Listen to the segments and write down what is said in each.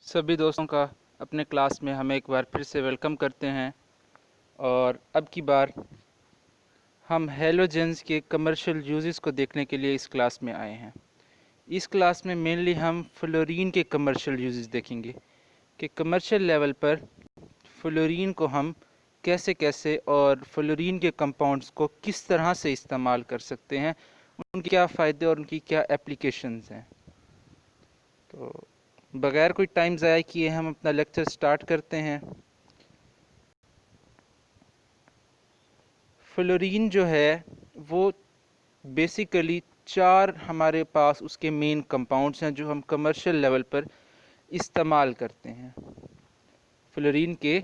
सभी दोस्तों का अपने क्लास में हम एक बार फिर से वेलकम करते हैं। और अब की बार हम हेलोजेंस के कमर्शियल यूजेस को देखने के लिए इस क्लास में आए हैं। इस क्लास में मेनली हम फ्लोरीन के कमर्शियल यूजेस देखेंगे कि कमर्शियल लेवल पर फ्लोरीन को हम कैसे कैसे और फ्लोरीन के कंपाउंड्स को किस तरह से इस्तेमाल कर सकते हैं, उनके क्या फ़ायदे और उनकी क्या एप्लीकेशंस हैं। तो बगैर कोई टाइम ज़ाया किए हम अपना लेक्चर स्टार्ट करते हैं। फ्लोरीन जो है वो बेसिकली चार हमारे पास उसके मेन कंपाउंड्स हैं जो हम कमर्शियल लेवल पर इस्तेमाल करते हैं। फ्लोरीन के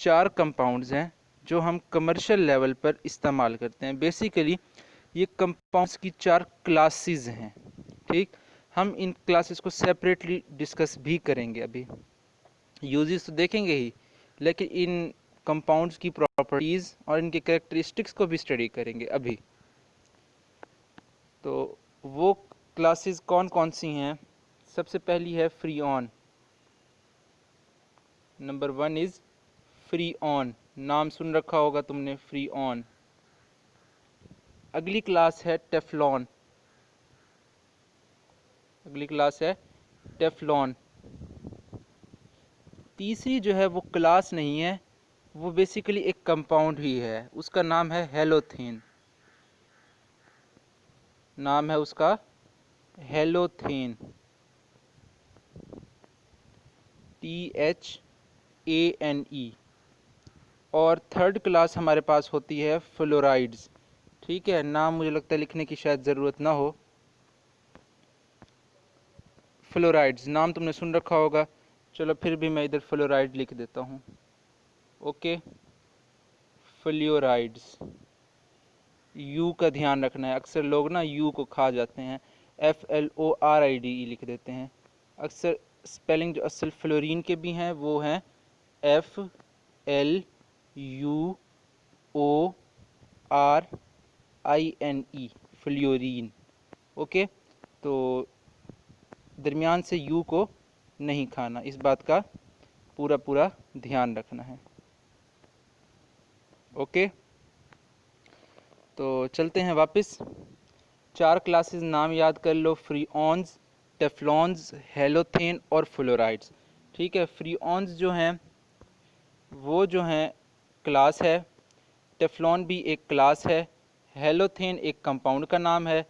चार कंपाउंड्स हैं जो हम कमर्शियल लेवल पर इस्तेमाल करते हैं। बेसिकली ये कंपाउंड्स की चार क्लासेस हैं। ठीक, हम इन क्लासेस को सेपरेटली डिस्कस भी करेंगे। अभी यूजेस तो देखेंगे ही, लेकिन इन कंपाउंड्स की प्रॉपर्टीज़ और इनके कैरेक्टरिस्टिक्स को भी स्टडी करेंगे अभी। तो वो क्लासेस कौन कौन सी हैं? सबसे पहली है फ्रीऑन। Number 1 is freon. नाम सुन रखा होगा तुमने, फ्रीऑन। अगली क्लास है टेफ्लॉन। अगली क्लास है टेफ्लॉन। तीसरी जो है वो क्लास नहीं है, वो बेसिकली एक कंपाउंड ही है, उसका नाम है हेलोथेन। नाम है उसका हेलोथेन। THANE। और थर्ड क्लास हमारे पास होती है फ्लोराइड्स। ठीक है, नाम मुझे लगता है लिखने की शायद ज़रूरत ना हो। फ्लोराइड्स नाम तुमने सुन रखा होगा, चलो फिर भी मैं इधर फ्लोराइड लिख देता हूँ। Okay, fluorides. यू का ध्यान रखना है, अक्सर लोग ना यू को खा जाते हैं, FLORIDE लिख देते हैं। अक्सर स्पेलिंग जो असल फ्लोरीन के भी हैं वो हैं FLUORINE, फ्लोरीन। ओके, तो दरमियान से यू को नहीं खाना, इस बात का पूरा पूरा ध्यान रखना है। ओके, तो चलते हैं वापस। चार क्लासेस नाम याद कर लो, फ्रीऑन्स, टेफ्लॉन्स, हेलोथेन और फ्लोराइड्स। ठीक है, फ्रीऑन्स जो हैं वो जो हैं क्लास है, टेफ्लॉन भी एक क्लास है, हेलोथेन एक कंपाउंड का नाम है,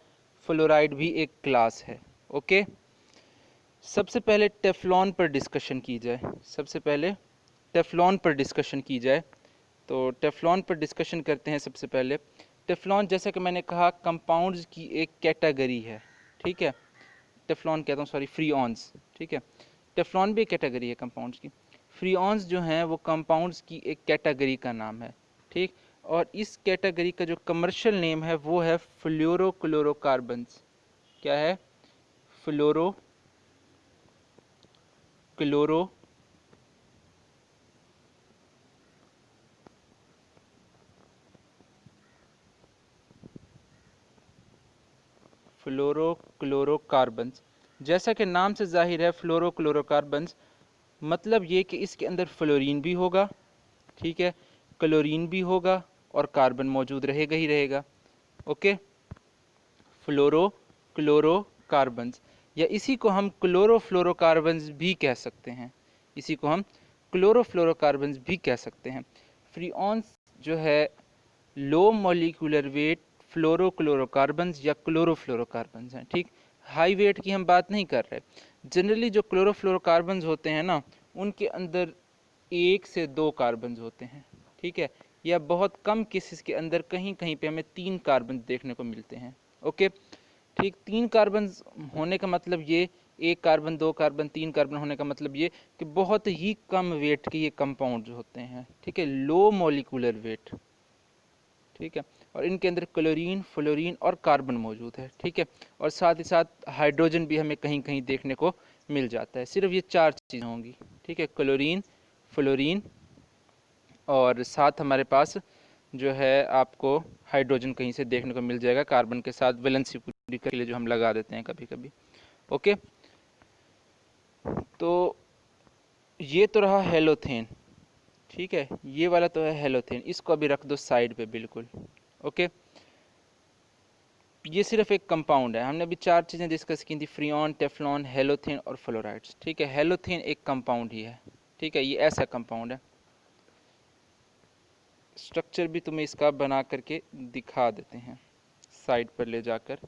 फ्लोराइड भी एक क्लास है। ओके, सबसे पहले टेफ्लॉन पर डिस्कशन की जाए। सबसे पहले टेफ्लॉन पर डिस्कशन की जाए, तो टेफ्लॉन पर डिस्कशन करते हैं। सबसे पहले टेफ्लॉन, जैसा कि मैंने कहा, कंपाउंड्स की एक कैटेगरी है। ठीक है, टेफ्लॉन कहता हूँ, सॉरी, फ्रीऑन्स। ठीक है, टेफ्लॉन भी एक कैटेगरी है कंपाउंड्स की। फ्रीऑन्स जो हैं वो कंपाउंड्स की एक कैटेगरी का नाम है। ठीक, और इस कैटेगरी का जो कमर्शियल नेम है वो है फ्लोरोक्लोरोकार्बन्स। क्या है? Fluoro chloro फ्लोरोक्लोरोकार्बन्स। जैसा कि नाम से जाहिर है, फ्लोरोक्लोरोकार्बन्स मतलब ये कि इसके अंदर फ्लोरीन भी होगा, ठीक है, क्लोरीन भी होगा और कार्बन मौजूद रहेगा ही रहेगा। ओके, फ्लोरोक्लोरोकार्बन्स, या इसी को हम क्लोरोफ्लोरोकार्बन्स भी कह सकते हैं। इसी को हम क्लोरोफ्लोरोकार्बन्स भी कह सकते हैं। फ्रीऑन्स जो है लो मॉलिक्यूलर वेट फ्लोरोक्लोरोकार्बन्स या क्लोरोफ्लोरोकार्बन्स हैं। ठीक, हाई वेट की हम बात नहीं कर रहे। जनरली जो क्लोरोफ्लोरोकार्बन्स होते हैं ना, उनके अंदर एक से दो कार्बन्स होते हैं। ठीक है, या बहुत कम केसेस के अंदर कहीं कहीं पे हमें 3 कार्बन देखने को मिलते हैं। ओके, ठीक, 3 कार्बन होने का मतलब ये, एक कार्बन, दो कार्बन, 3 कार्बन होने का मतलब ये कि बहुत ही कम वेट के ये कंपाउंड होते हैं। ठीक है, लो मॉलिक्यूलर वेट। ठीक है, और इनके अंदर क्लोरीन, फ्लोरीन और कार्बन मौजूद है। ठीक है, और साथ ही साथ हाइड्रोजन भी हमें कहीं कहीं देखने को मिल जाता है। सिर्फ ये 4 चीज़ें होंगी। ठीक है, क्लोरीन, फ्लोरीन और साथ हमारे पास जो है आपको हाइड्रोजन कहीं से देखने को मिल जाएगा, कार्बन के साथ वैलेंसी पूरी के लिए जो हम लगा देते हैं कभी कभी। ओके, तो ये तो रहा हेलोथेन, ठीक है, ये वाला तो है हेलोथेन, इसको अभी रख दो साइड पे बिल्कुल। ओके, ये सिर्फ एक कंपाउंड है। हमने अभी 4 चीज़ें डिस्कस की थी, फ्रीऑन, टेफ्लॉन, हेलोथेन और फ्लोराइड्स, ठीक है। हेलोथेन एक कंपाउंड ही है, ठीक है, ये ऐसा कंपाउंड है। स्ट्रक्चर भी तुम्हें इसका बना करके दिखा देते हैं साइड पर ले जाकर।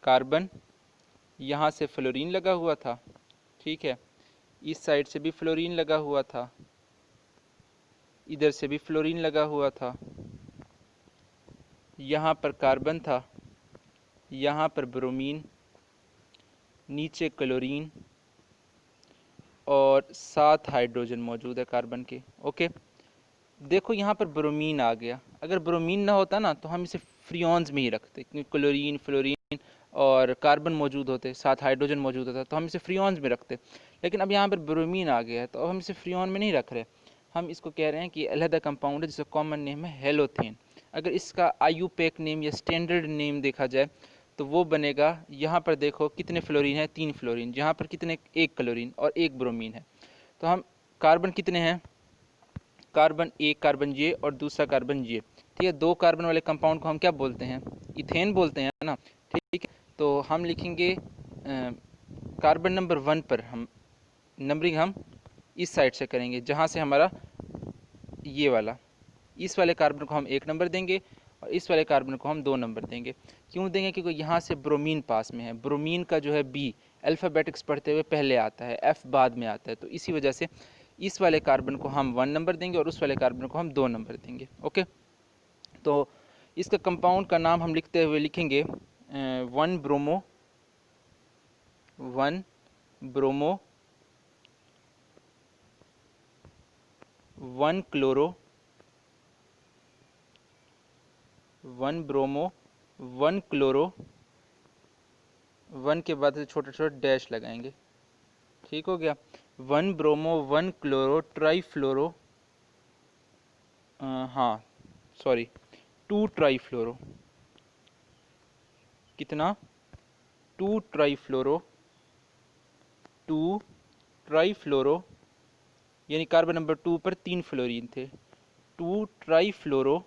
कार्बन, यहाँ से फ्लोरीन लगा हुआ था, ठीक है, इस साइड से भी फ्लोरीन लगा हुआ था, इधर से भी फ्लोरीन लगा हुआ था, यहाँ पर कार्बन था, यहाँ पर ब्रोमीन, नीचे क्लोरीन और 7 हाइड्रोजन मौजूद है कार्बन के। ओके, देखो यहाँ पर ब्रोमीन आ गया। अगर ब्रोमीन ना होता ना तो हम इसे फ्रीऑन्स में ही रखते, क्योंकि क्लोरीन, फ्लोरीन और कार्बन मौजूद होते, 7 हाइड्रोजन मौजूद होता, तो हम इसे फ्रीऑन्स में रखते। लेकिन अब यहाँ पर ब्रोमीन आ गया है तो अब हम इसे फ्रीऑन में नहीं रख रहे, हम इसको कह रहे हैं कि अलहदा कंपाउंड है जिसका कॉमन नेम है हेलोथेन। अगर इसका आईयूपैक नेम या स्टैंडर्ड नेम देखा जाए तो वो बनेगा, यहाँ पर देखो कितने फ्लोरीन है, 3 फ्लोरीन, यहाँ पर कितने, 1 क्लोरीन और 1 ब्रोमीन है। तो हम कार्बन कितने हैं, कार्बन एक, कार्बन ये और दूसरा कार्बन ये, ठीक है। 2 कार्बन वाले कंपाउंड को हम क्या बोलते हैं, इथेन बोलते हैं ना, ठीक है। तो हम लिखेंगे कार्बन नंबर 1 पर हम नंबरिंग हम इस साइड से करेंगे, जहाँ से हमारा ये वाला, इस वाले कार्बन को हम 1 नंबर देंगे और इस वाले कार्बन को हम 2 नंबर देंगे। क्यों देंगे, क्योंकि यहाँ से ब्रोमीन पास में है। ब्रोमीन का जो है बी अल्फ़ाबेटिक्स पढ़ते हुए पहले आता है, एफ बाद में आता है, तो इसी वजह से इस वाले कार्बन को हम 1 नंबर देंगे और उस वाले कार्बन को हम 2 नंबर देंगे। ओके, तो इसका कंपाउंड का नाम हम लिखते हुए लिखेंगे 1 bromo 1 bromo 1 chloro 1 bromo 1 chloro, 1 के बाद से छोटे छोटे डैश लगाएंगे, ठीक हो गया। 1 ब्रोमो 1 क्लोरो ट्राईफ्लोरो, हाँ सॉरी 2 ट्राईफ्लोरो, कितना, 2 ट्राईफ्लोरो, 2 ट्राईफ्लोरो, यानी कार्बन नंबर 2 पर 3 फ्लोरीन थे, 2 ट्राईफ्लोरो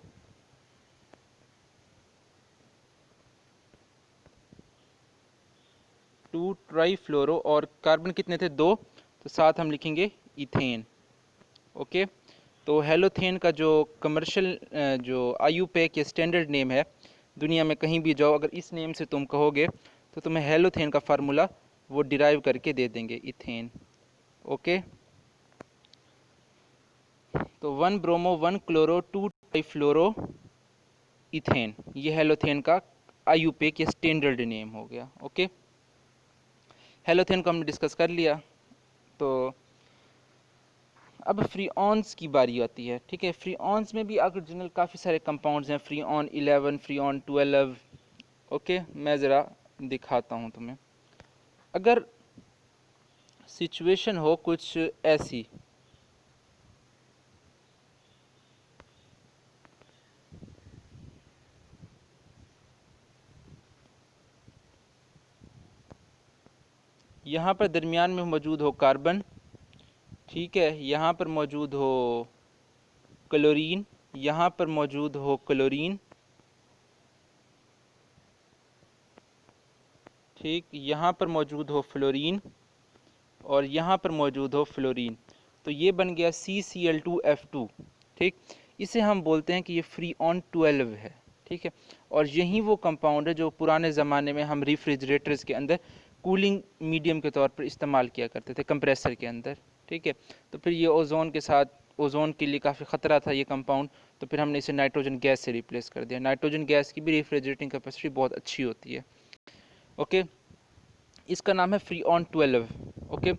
2 ट्राईफ्लोरो और कार्बन कितने थे, 2, तो साथ हम लिखेंगे इथेन। ओके, तो हेलोथेन का जो कमर्शियल जो आईयूपैक या स्टैंडर्ड नेम है, दुनिया में कहीं भी जाओ अगर इस नेम से तुम कहोगे तो तुम्हें हेलोथेन का फार्मूला वो डिराइव करके दे देंगे, इथेन। ओके, तो 1 ब्रोमो 1 क्लोरो 2 ट्राईफ्लोरो इथेन, ये हेलोथेन का आईयूपैक या स्टैंडर्ड नेम हो गया। ओके, हेलोथेन को हमने डिस्कस कर लिया। तो अब फ्रीऑन्स की बारी आती है, ठीक है। फ्रीऑन्स में भी ओरिजिनल काफ़ी सारे कंपाउंड्स हैं, फ्रीऑन 11, फ्रीऑन 12। ओके, मैं ज़रा दिखाता हूँ तुम्हें। अगर सिचुएशन हो कुछ ऐसी, यहाँ पर दरमियान में मौजूद हो कार्बन, ठीक है, यहाँ पर मौजूद हो क्लोरीन, यहाँ पर मौजूद हो क्लोरीन, ठीक, यहाँ पर मौजूद हो फ्लोरीन और यहाँ पर मौजूद हो फ्लोरीन, तो ये बन गया CCl2F2, ठीक। इसे हम बोलते हैं कि ये फ्रीऑन 12 है, ठीक है। और यही वो कंपाउंड है जो पुराने ज़माने में हम रेफ्रिजरेटर्स के अंदर कूलिंग मीडियम के तौर पर इस्तेमाल किया करते थे, कंप्रेसर के अंदर, ठीक है। तो फिर ये ओजोन के साथ, ओजोन के लिए काफ़ी ख़तरा था ये कंपाउंड, तो फिर हमने इसे नाइट्रोजन गैस से रिप्लेस कर दिया। नाइट्रोजन गैस की भी रेफ्रिजरेटिंग कैपेसिटी बहुत अच्छी होती है। ओके, इसका नाम है फ्रीऑन 12। ओके,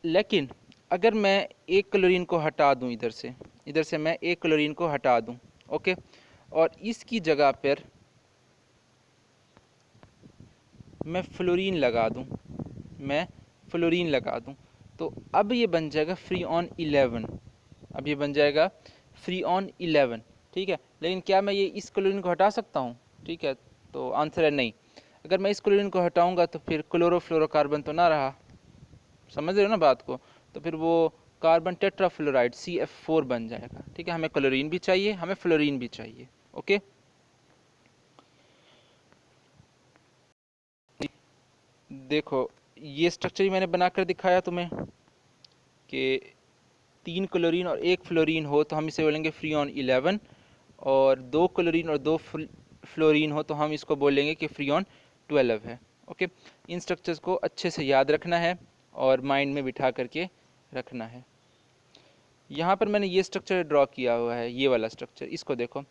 लेकिन अगर मैं एक क्लोरीन को हटा दूं, इधर से मैं एक क्लोरीन को हटा दूं, ओके, और इसकी जगह पर मैं फ्लोरीन लगा दूं, मैं फ्लोरीन लगा दूं, तो अब ये बन जाएगा फ्रीऑन 11, अब ये बन जाएगा फ्रीऑन 11, ठीक है। लेकिन क्या मैं ये इस क्लोरीन को हटा सकता हूँ, ठीक है, तो आंसर है नहीं। अगर मैं इस क्लोरीन को हटाऊंगा तो फिर क्लोरोफ्लोरोकार्बन तो ना रहा, समझ रहे हो ना बात को, तो फिर वो कार्बन टेट्राफ्लोराइड CF4 बन जाएगा। ठीक है, हमें क्लोरीन भी चाहिए, हमें फ्लोरीन भी चाहिए। ओके, देखो ये स्ट्रक्चर मैंने बनाकर दिखाया तुम्हें कि 3 क्लोरीन और 1 फ्लोरीन हो तो हम इसे बोलेंगे फ्रीऑन 11, और 2 क्लोरीन और 2 फ्लोरीन हो तो हम इसको बोलेंगे कि फ्रीऑन 12 है। ओके, इन स्ट्रक्चर्स को अच्छे से याद रखना है और माइंड में बिठा करके रखना है। यहाँ पर मैंने ये स्ट्रक्चर ड्रॉ किया हुआ है, ये वाला स्ट्रक्चर, इसको देखो,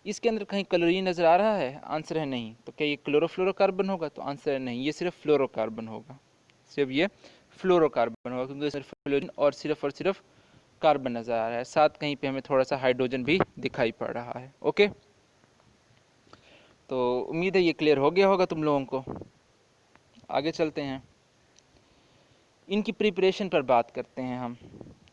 इसके अंदर कहीं क्लोरीन नज़र आ रहा है? आंसर है नहीं। तो क्या ये क्लोरोफ्लोरोकार्बन होगा? तो आंसर है नहीं, ये सिर्फ फ्लोरोकार्बन होगा, सिर्फ ये फ्लोरोकार्बन होगा, क्योंकि सिर्फ फ्लोरीन और सिर्फ कार्बन नज़र आ रहा है, साथ कहीं पे हमें थोड़ा सा हाइड्रोजन भी दिखाई पड़ रहा है। ओके, तो उम्मीद है ये क्लियर हो गया होगा तुम लोगों को। आगे चलते हैं, इनकी प्रिपरेशन पर बात करते हैं हम।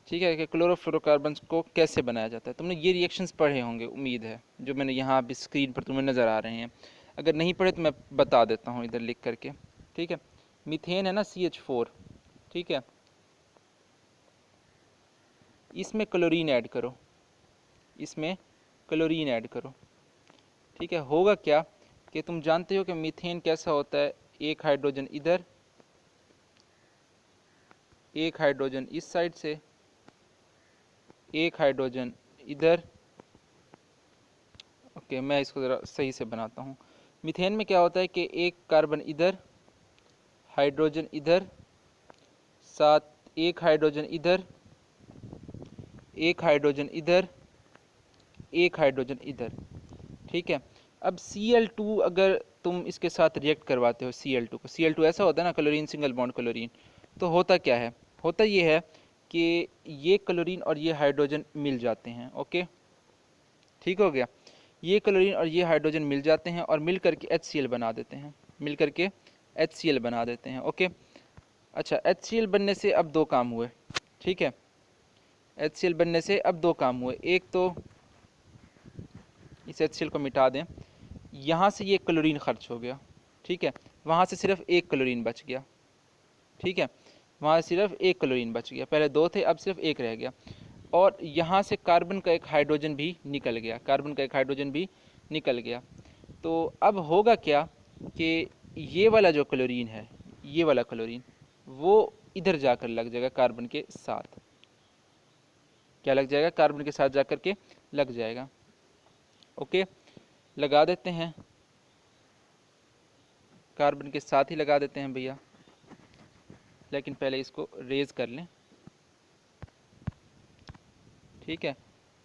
ठीक है, कि क्लोरोफ्लोरोकार्बन्स को कैसे बनाया जाता है। तुमने ये रिएक्शंस पढ़े होंगे, उम्मीद है, जो मैंने यहाँ अभी स्क्रीन पर तुम्हें नज़र आ रहे हैं। अगर नहीं पढ़े तो मैं बता देता हूँ इधर लिख करके। ठीक है, मीथेन है ना, CH4, ठीक है, इसमें क्लोरीन ऐड करो, इसमें क्लोरीन ऐड करो। ठीक है, होगा क्या कि तुम जानते हो कि मीथेन कैसा होता है, एक हाइड्रोजन इधर, एक हाइड्रोजन इस साइड से, एक हाइड्रोजन इधर। ओके, मैं इसको ज़रा सही से बनाता हूँ। मीथेन में क्या होता है कि एक कार्बन इधर, हाइड्रोजन इधर, साथ एक हाइड्रोजन इधर, एक हाइड्रोजन इधर, एक हाइड्रोजन इधर। ठीक है, अब Cl2 अगर तुम इसके साथ रिएक्ट करवाते हो Cl2 को, Cl2 ऐसा होता है ना, क्लोरीन सिंगल बॉन्ड क्लोरीन, तो होता क्या है, होता ये है कि ये क्लोरीन और ये हाइड्रोजन मिल जाते हैं। ओके, ठीक हो गया, ये क्लोरीन और ये हाइड्रोजन मिल जाते हैं और मिल करके HCl बना देते हैं, मिल करके HCl बना देते हैं। ओके, अच्छा, HCl बनने से अब दो काम हुए। ठीक है, HCl बनने से अब दो काम हुए, एक तो इस HCl को मिटा दें, यहाँ से ये क्लोरीन खर्च हो गया। ठीक है, वहाँ से सिर्फ एक क्लोरीन बच गया। ठीक है, वहाँ सिर्फ एक क्लोरीन बच गया, पहले दो थे, अब सिर्फ एक रह गया। और यहाँ से कार्बन का एक हाइड्रोजन भी निकल गया, कार्बन का एक हाइड्रोजन भी निकल गया। तो अब होगा क्या कि ये वाला जो क्लोरीन है, ये वाला क्लोरीन, वो इधर जाकर लग जाएगा कार्बन के साथ। क्या लग जाएगा? कार्बन के साथ जाकर के लग जाएगा। ओके, लगा देते हैं, कार्बन के साथ ही लगा देते हैं भैया, लेकिन पहले इसको रेज कर लें। ठीक है,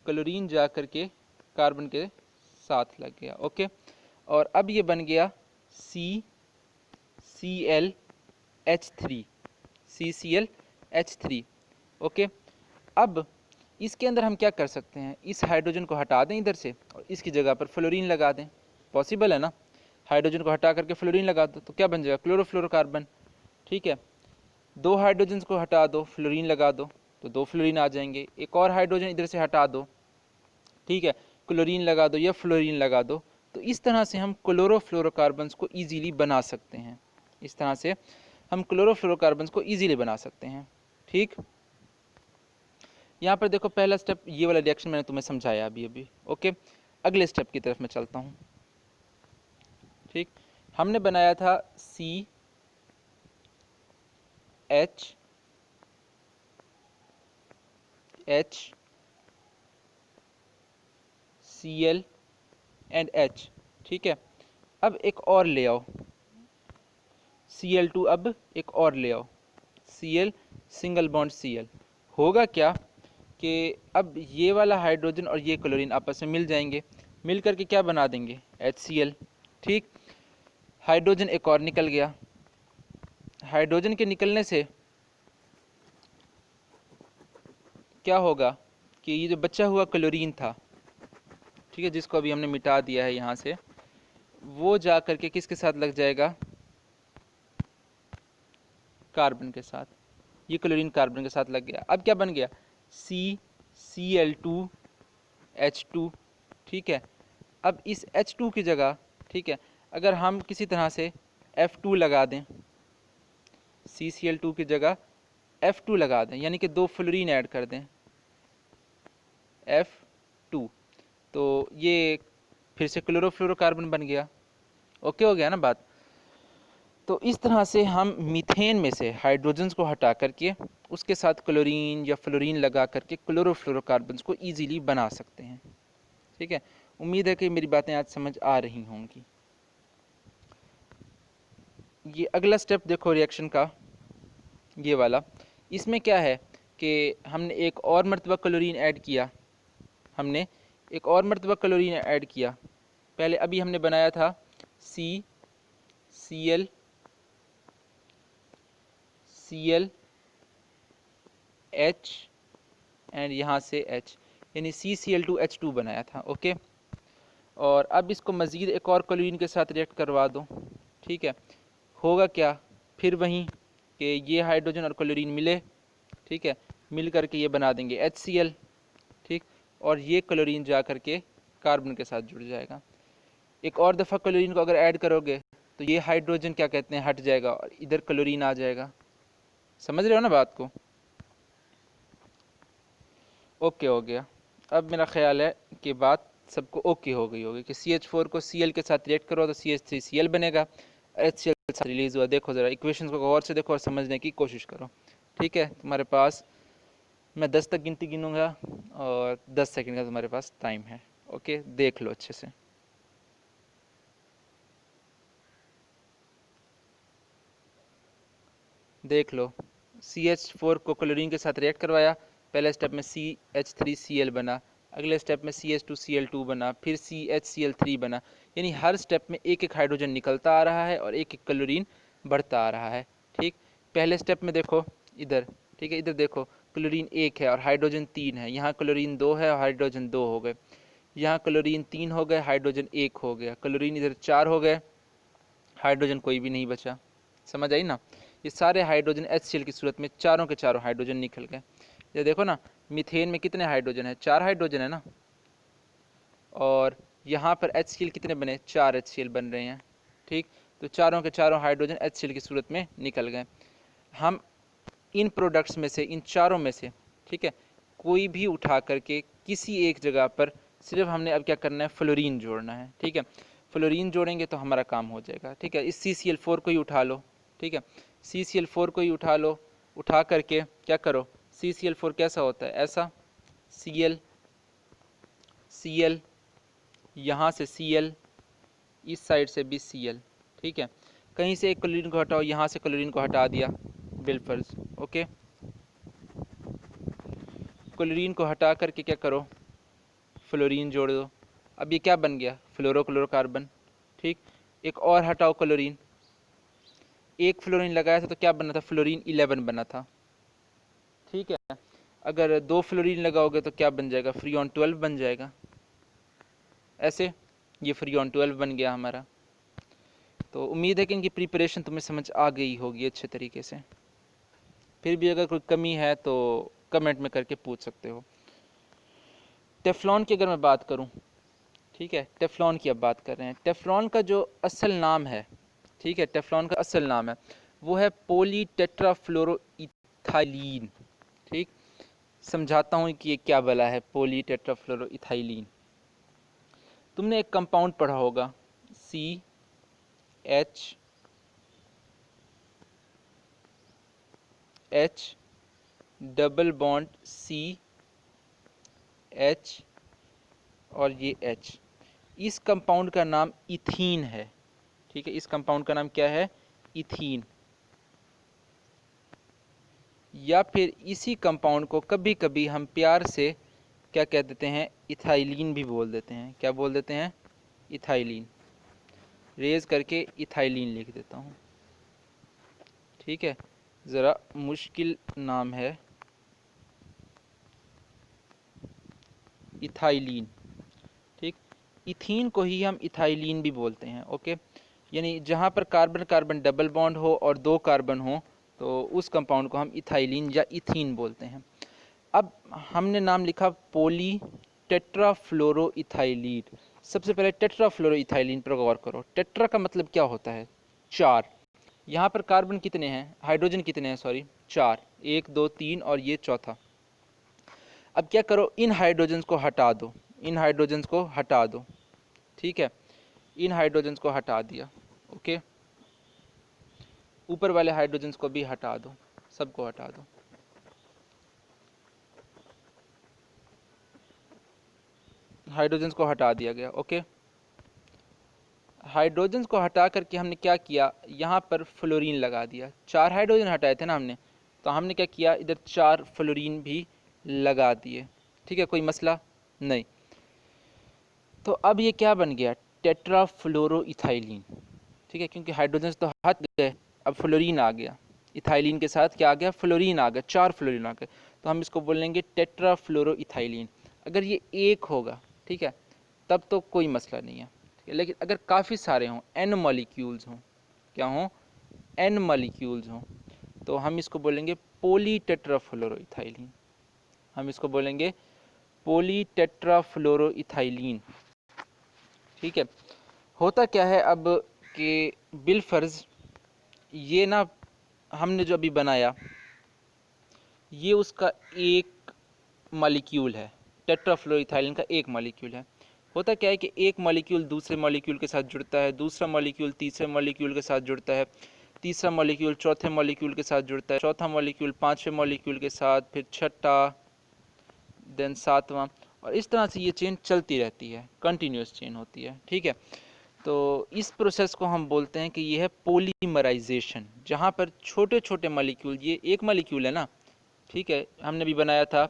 क्लोरीन जा कर के कार्बन के साथ लग गया। ओके, और अब ये बन गया CClH3, CClH3। ओके, अब इसके अंदर हम क्या कर सकते हैं, इस हाइड्रोजन को हटा दें इधर से और इसकी जगह पर फ्लोरीन लगा दें। पॉसिबल है ना, हाइड्रोजन को हटा करके फ्लोरीन लगा दो तो क्या बन जाएगा? क्लोरोफ्लोरोकार्बन। ठीक है, दो हाइड्रोजन को हटा दो, फ्लोरीन लगा दो तो दो फ्लोरीन आ जाएंगे। एक और हाइड्रोजन इधर से हटा दो, ठीक है, क्लोरीन लगा दो या फ्लोरीन लगा दो, तो इस तरह से हम क्लोरोफ्लोरोकार्बन्स को ईजीली बना सकते हैं। इस तरह से हम क्लोरोफ्लोरोकार्बन्स को ईजीली बना सकते हैं। ठीक, यहाँ पर देखो, पहला स्टेप ये वाला रिएक्शन मैंने तुम्हें समझाया अभी अभी। ओके, अगले स्टेप की तरफ मैं चलता हूँ। ठीक, हमने बनाया था CH एंड H। ठीक है, अब एक और ले आओ, Cl2, अब एक और ले आओ, Cl सिंगल बॉन्ड Cl। होगा क्या कि अब ये वाला हाइड्रोजन और ये क्लोरीन आपस में मिल जाएंगे, मिल करके क्या बना देंगे? HCl। ठीक, हाइड्रोजन एक और निकल गया, हाइड्रोजन के निकलने से क्या होगा कि ये जो बचा हुआ क्लोरीन था, ठीक है, जिसको अभी हमने मिटा दिया है यहाँ से, वो जा करके किसके साथ लग जाएगा? कार्बन के साथ। ये क्लोरीन कार्बन के साथ लग गया। अब क्या बन गया? CCl2H2। ठीक है, अब इस H2 की जगह, ठीक है, अगर हम किसी तरह से F2 लगा दें, CCl2 की जगह F2 लगा दें, यानी कि 2 फ्लोरीन ऐड कर दें, F2, तो ये फिर से क्लोरोफ्लोरोकार्बन बन गया। ओके हो गया ना बात। तो इस तरह से हम मीथेन में से हाइड्रोजन्स को हटा करके उसके साथ क्लोरीन या फ्लोरीन लगा करके क्लोरोफ्लोरोकार्बन्स को ईजीली बना सकते हैं। ठीक है, उम्मीद है कि मेरी बातें आज समझ आ रही होंगी। ये अगला स्टेप देखो रिएक्शन का, ये वाला। इसमें क्या है कि हमने एक और मरतबा क्लोरीन ऐड किया, हमने एक और मरतबा क्लोरीन ऐड किया। पहले अभी हमने बनाया था CCl H एंड यहाँ से H, यानी CCl2H2 बनाया था। ओके, और अब इसको मज़ीद एक और क्लोरीन के साथ रिएक्ट करवा दो। ठीक है, होगा क्या, फिर वहीं कि ये हाइड्रोजन और क्लोरीन मिले, ठीक है, मिल करके ये बना देंगे HCl। ठीक, और ये क्लोरीन जा करके कार्बन के साथ जुड़ जाएगा। एक और दफ़ा क्लोरीन को अगर ऐड करोगे तो ये हाइड्रोजन क्या कहते हैं हट जाएगा और इधर क्लोरीन आ जाएगा। समझ रहे हो ना बात को? ओके हो गया। अब मेरा ख्याल है कि बात सबको ओके हो गई होगी कि CH4 को Cl के साथ रिएक्ट करो तो CH3Cl बनेगा, HCl रिलीज हुआ। देखो ज़रा इक्वेशंस को गौर से देखो और समझने की कोशिश करो। ठीक है, तुम्हारे पास मैं 10 तक गिनती गिनूंगा और 10 सेकंड का तुम्हारे पास टाइम है। ओके, देख लो अच्छे से। देख लो, CH4 को क्लोरीन के साथ रिएक्ट करवाया, पहले स्टेप में CH3Cl बना, अगले स्टेप में CH2Cl2 बना, फिर CHCl3 बना, यानी हर स्टेप में एक एक हाइड्रोजन निकलता आ रहा है और एक एक क्लोरीन बढ़ता आ रहा है। ठीक, पहले स्टेप में देखो इधर, ठीक है, इधर देखो क्लोरीन 1 है और हाइड्रोजन 3 है, यहाँ क्लोरीन 2 है और हाइड्रोजन 2 हो गए, यहाँ क्लोरीन 3 हो गए, हाइड्रोजन 1 हो गया, क्लोरीन इधर 4 हो गए, हाइड्रोजन कोई भी नहीं बचा। समझ आई ना? ये सारे हाइड्रोजन HCl की सूरत में चारों के चारों हाइड्रोजन निकल गए। ये देखो ना, मीथेन में कितने हाइड्रोजन है? 4 हाइड्रोजन है ना, और यहाँ पर HCl कितने बने? 4 HCl बन रहे हैं। ठीक, तो चारों के चारों हाइड्रोजन HCl की सूरत में निकल गए। हम इन प्रोडक्ट्स में से, इन चारों में से, ठीक है, कोई भी उठा करके किसी एक जगह पर सिर्फ हमने अब क्या करना है, फ्लोरीन जोड़ना है। ठीक है, फ्लोरीन जोड़ेंगे तो हमारा काम हो जाएगा। ठीक है, इस CCl4 को ही उठा लो। ठीक है, CCl4 को ही उठा लो, उठा करके क्या करो, CCl4 कैसा होता है? ऐसा Cl Cl, यहाँ से Cl, इस साइड से भी Cl। ठीक है, कहीं से एक क्लोरीन को हटाओ, यहाँ से क्लोरीन को हटा दिया बिलफर्ज। ओके, क्लोरीन को हटा करके क्या करो, फ्लोरीन जोड़ दो। अब ये क्या बन गया? फ्लोरोक्लोरोकार्बन। ठीक, एक और हटाओ क्लोरीन, एक फ्लोरीन लगाया था तो क्या बना था? फ्लोरीन 11 बना था। ठीक है, अगर 2 फ्लोरीन लगाओगे तो क्या बन जाएगा? फ्रीऑन 12 बन जाएगा। ऐसे ये फ्रीऑन 12 बन गया हमारा। तो उम्मीद है कि इनकी प्रिपरेशन तुम्हें समझ आ गई होगी अच्छे तरीके से। फिर भी अगर कोई कमी है तो कमेंट में करके पूछ सकते हो। टेफ्लॉन की अगर मैं बात करूं, ठीक है, टेफ्लॉन की अब बात कर रहे हैं। टेफ्लॉन का जो असल नाम है, ठीक है, टेफ्लॉन का असल नाम है वो है पॉलीटेट्राफ्लोरोइथाइलीन। ठीक, समझाता हूँ कि ये क्या बला है पॉलीटेट्राफ्लोरोइथाइलीन। तुमने एक कंपाउंड पढ़ा होगा CH डबल बॉन्ड CH और ये H, इस कंपाउंड का नाम इथीन है। ठीक है, इस कंपाउंड का नाम क्या है? इथीन। या फिर इसी कंपाउंड को कभी कभी हम प्यार से क्या कह देते हैं? इथाइलीन भी बोल देते हैं। क्या बोल देते हैं? इथाइलीन। रेज करके इथाइलीन लिख देता हूँ। ठीक है, ज़रा मुश्किल नाम है, इथाइलीन। ठीक, इथीन को ही हम इथाइलीन भी बोलते हैं। ओके, यानी जहाँ पर कार्बन कार्बन डबल बॉन्ड हो और 2 कार्बन हो तो उस कंपाउंड को हम इथाइलीन या इथीन बोलते हैं। अब हमने नाम लिखा पॉली टेट्राफ्लोरोइथाइलीन। सबसे पहले टेट्राफ्लोरोइथाइलीन पर गौर करो। टेट्रा का मतलब क्या होता है? 4। यहाँ पर कार्बन कितने हैं? हाइड्रोजन कितने हैं? सॉरी, 4। 1 2 3 और ये चौथा। अब क्या करो, इन हाइड्रोजन्स को हटा दो, इन हाइड्रोजन्स को हटा दो, ठीक है, इन हाइड्रोजन्स को हटा दिया, ओके। ऊपर वाले हाइड्रोजन्स को भी हटा दो, सबको हटा दो। हाइड्रोजन्स को हटा दिया गया, ओके। हाइड्रोजन्स को हटा करके हमने क्या किया, यहाँ पर फ्लोरीन लगा दिया। 4 हाइड्रोजन हटाए थे ना हमने, तो हमने क्या किया, इधर 4 फ्लोरीन भी लगा दिए, ठीक है, कोई मसला नहीं। तो अब ये क्या बन गया, टेट्राफ्लोरोइथाइलिन, ठीक है, क्योंकि हाइड्रोजन तो हट गए, अब फ्लोरीन आ गया, इथाइलिन के साथ क्या आ गया, फ्लोरीन आ गया, 4 फ्लोरीन आ गए, तो हम इसको बोलेंगे टेट्राफ्लोरोइथाइलिन। अगर ये एक होगा, ठीक है, तब तो कोई मसला नहीं है, ठीक है, लेकिन अगर काफ़ी सारे हों, n मॉलिक्यूल्स हों, क्या हों, n मॉलिक्यूल्स हों, तो हम इसको बोलेंगे पॉलीटेट्राफ्लोरोइथाइलिन, हम इसको बोलेंगे पॉलीटेट्राफ्लोरोइथाइलिन, ठीक है। होता क्या है अब कि बिलफर्ज ये ना हमने जो अभी बनाया ये उसका एक मॉलिक्यूल है, टेट्राफ्लोरोइथाइलिन का एक मॉलिक्यूल है। होता क्या है कि एक मॉलिक्यूल दूसरे मॉलिक्यूल के साथ जुड़ता है, दूसरा मॉलिक्यूल तीसरे मॉलिक्यूल के साथ जुड़ता है, तीसरा मॉलिक्यूल चौथे मॉलिक्यूल के साथ जुड़ता है, चौथा मॉलिक्यूल पांचवें मॉलिक्यूल के साथ, फिर छठा, देन सातवां, और इस तरह से ये चेन चलती रहती है, कंटिन्यूस चेन होती है, ठीक है। तो इस प्रोसेस को हम बोलते हैं कि ये है पॉलीमराइजेशन, जहाँ पर छोटे छोटे मॉलिक्यूल, ये एक मॉलिक्यूल है ना, ठीक है, हमने भी बनाया था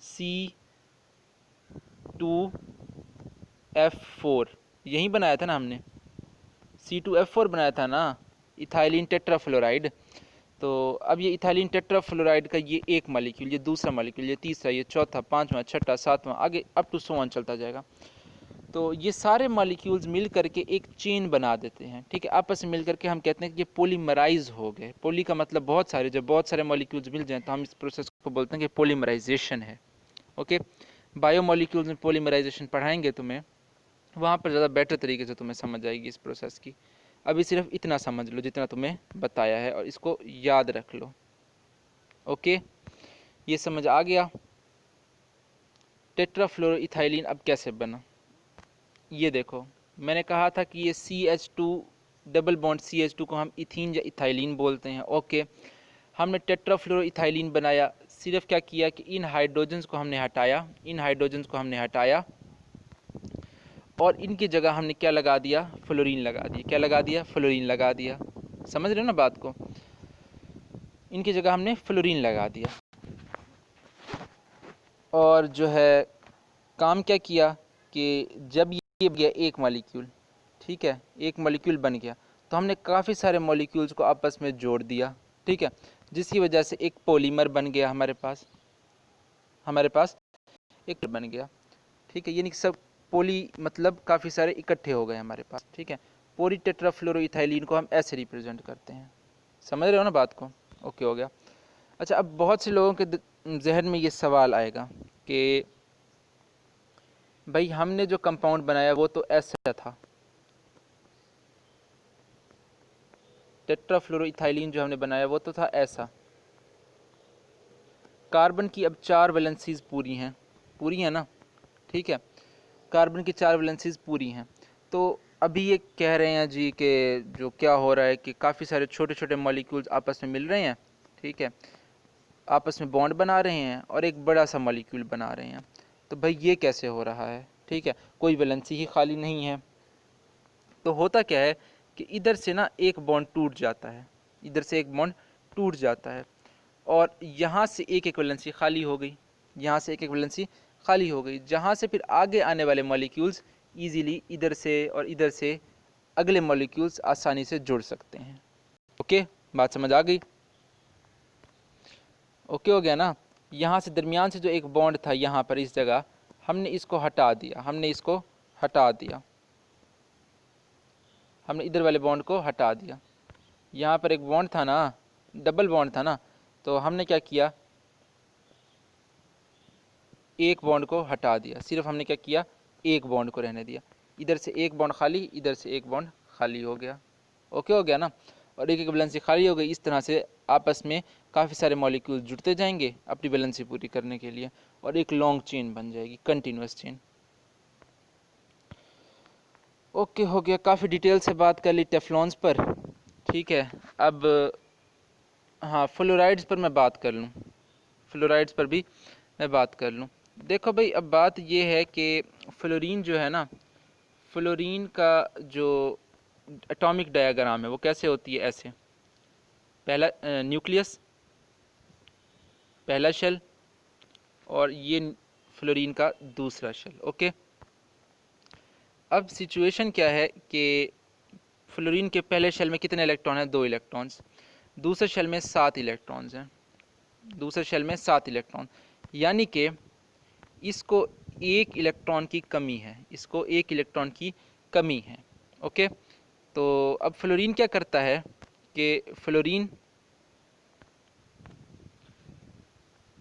C2F4, यही बनाया था ना हमने, C2F4 बनाया था ना, इथाइलिन टेट्राफ्लोराइड। तो अब ये इथाइलिन टेट्राफ्लोराइड का ये एक मॉलिक्यूल, ये दूसरा मॉलिक्यूल, ये तीसरा, ये चौथा, पांचवा, छठा, सातवां, आगे अप टू सो ऑन चलता जाएगा। तो ये सारे मॉलिक्यूल्स मिल करके एक चेन बना देते हैं, ठीक है, आपस में मिल करके हम कहते हैं कि ये पॉलीमराइज हो गए। पॉली का मतलब बहुत सारे, जब बहुत सारे मॉलिक्यूल्स मिल जाएं तो हम इस प्रोसेस को बोलते हैं कि पॉलीमराइजेशन है, ओके। बायोमॉलिक्यूल्स में पॉलीमराइजेशन पढ़ाएंगे तुम्हें, वहाँ पर ज़्यादा बेटर तरीके से तुम्हें समझ आएगी इस प्रोसेस की। अभी सिर्फ इतना समझ लो जितना तुम्हें बताया है और इसको याद रख लो, ओके। ये समझ आ गया टेट्राफ्लोरोइथाइलिन अब कैसे बना। ये देखो, मैंने कहा था कि ये CH2 डबल बॉन्ड CH2 को हम इथीन या इथाइलिन बोलते हैं, ओके। हमने टेट्राफ्लोरोइथाइलिन बनाया, सिर्फ क्या किया कि इन हाइड्रोजन्स को हमने हटाया, इन हाइड्रोजन्स को हमने हटाया और इनकी जगह हमने क्या लगा दिया, फ्लोरीन लगा दिया। क्या लगा दिया, फ्लोरीन लगा दिया। समझ रहे हो ना बात को, इनकी जगह हमने फ्लोरीन लगा दिया। और जो है काम क्या किया कि जब ये गया एक मॉलिक्यूल, ठीक है, एक मॉलिक्यूल बन गया, तो हमने काफ़ी सारे मॉलिक्यूल्स को आपस में जोड़ दिया, ठीक है, जिसकी वजह से एक पॉलीमर बन गया हमारे पास एक बन गया, ठीक है। यानी कि सब पोली मतलब काफ़ी सारे इकट्ठे हो गए हमारे पास, ठीक है। पोली टेट्राफ्लोरोइथाइलिन को हम ऐसे रिप्रेजेंट करते हैं, समझ रहे हो ना बात को, ओके हो गया। अच्छा, अब बहुत से लोगों के जहन में ये सवाल आएगा कि भाई हमने जो कंपाउंड बनाया वो तो ऐसा था, टेट्राफ्लोरोइथाइलिन जो हमने बनाया वो तो था ऐसा। कार्बन की अब 4 वैलेंसीज पूरी हैं ना, ठीक है, कार्बन की 4 वैलेंसीज पूरी हैं। तो अभी ये कह रहे हैं जी कि जो क्या हो रहा है कि काफ़ी सारे छोटे छोटे मॉलिक्यूल्स आपस में मिल रहे हैं, ठीक है, आपस में बॉन्ड बना रहे हैं और एक बड़ा सा मॉलिक्यूल बना रहे हैं। तो भाई ये कैसे हो रहा है, ठीक है, कोई वैलेंसी ही खाली नहीं है। तो होता क्या है कि इधर से ना एक बॉन्ड टूट जाता है, इधर से एक बॉन्ड टूट जाता है और यहाँ से एक एक वैलेंसी खाली हो गई, यहाँ से एक एक वैलेंसी खाली हो गई, जहाँ से फिर आगे आने वाले मॉलिक्यूल्स इजीली इधर से और इधर से अगले मॉलिक्यूल्स आसानी से जुड़ सकते हैं, ओके। बात समझ आ गई, ओके हो गया ना। यहाँ से दरमियान से जो एक बॉन्ड था यहाँ पर इस जगह, हमने इसको हटा दिया, हमने इधर वाले बॉन्ड को हटा दिया। यहाँ पर एक बॉन्ड था ना, डबल बॉन्ड था ना, तो हमने क्या किया, एक बॉन्ड को हटा दिया, सिर्फ हमने क्या किया, एक बॉन्ड को रहने दिया। इधर से एक बॉन्ड खाली, इधर से एक बॉन्ड खाली हो गया, ओके हो गया ना। और एक एक वैलेंसी खाली हो गई, इस तरह से आपस में काफ़ी सारे मॉलिक्यूल जुड़ते जाएंगे अपनी वैलेंसी पूरी करने के लिए, और एक लॉन्ग चेन बन जाएगी, कंटिन्यूस चेन। ओके, हो गया, काफ़ी डिटेल से बात कर ली टेफ्लॉन्स पर। ठीक है, अब हाँ फ्लोराइड्स पर मैं बात कर लूँ, फ्लोराइड्स पर भी मैं बात कर लूँ। देखो भाई, अब बात ये है कि फ्लोरीन जो है ना, फ्लोरीन का जो एटॉमिक डायग्राम है वो कैसे होती है, ऐसे पहला न्यूक्लियस, पहला शेल, और ये फ्लोरीन का दूसरा शेल। ओके, अब सिचुएशन क्या है कि फ्लोरीन के पहले शेल में कितने इलेक्ट्रॉन हैं, 2 इलेक्ट्रॉन्स, दूसरे शेल में 7 इलेक्ट्रॉन्स हैं, दूसरे शेल में 7 इलेक्ट्रॉन, यानी कि इसको 1 इलेक्ट्रॉन की कमी है, इसको 1 इलेक्ट्रॉन की कमी है। ओके, तो अब फ्लोरीन क्या करता है कि फ्लोरीन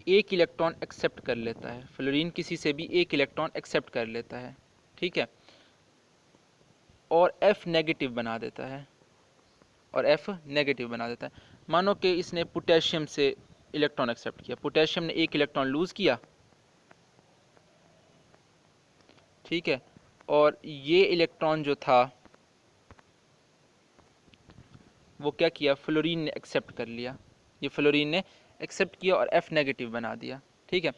1 इलेक्ट्रॉन एक्सेप्ट कर लेता है, फ्लोरीन किसी से भी 1 इलेक्ट्रॉन एक्सेप्ट कर लेता है, ठीक है, और F नेगेटिव बना देता है, और F नेगेटिव बना देता है। मानो कि इसने पोटेशियम से इलेक्ट्रॉन एक्सेप्ट किया, पोटेशियम ने 1 इलेक्ट्रॉन लूज़ किया, ठीक है, और ये इलेक्ट्रॉन जो था वो क्या किया, फ्लोरीन ने एक्सेप्ट कर लिया, ये फ्लोरीन ने एक्सेप्ट किया और F नेगेटिव बना दिया। ठीक है,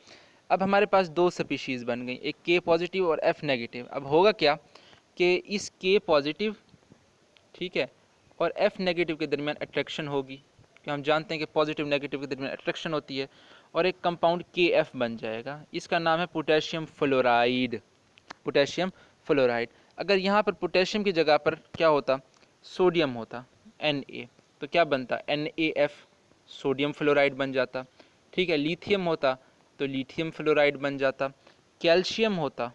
अब हमारे पास 2 स्पीशीज़ बन गई, एक K पॉजिटिव और F नेगेटिव। अब होगा क्या कि इस K पॉजिटिव, ठीक है, और F नेगेटिव के दरमियान अट्रैक्शन होगी, कि हम जानते हैं कि पॉजिटिव नेगेटिव के दरमियान अट्रैक्शन होती है, और एक कंपाउंड KF बन जाएगा, इसका नाम है पोटेशियम फ्लोराइड, पोटेशियम फ्लोराइड। अगर यहाँ पर पोटेशियम की जगह पर क्या होता, सोडियम होता, Na, तो क्या बनता, NaF, सोडियम फ्लोराइड बन जाता। ठीक है, लिथियम होता तो लिथियम फ्लोराइड बन जाता, कैल्शियम होता,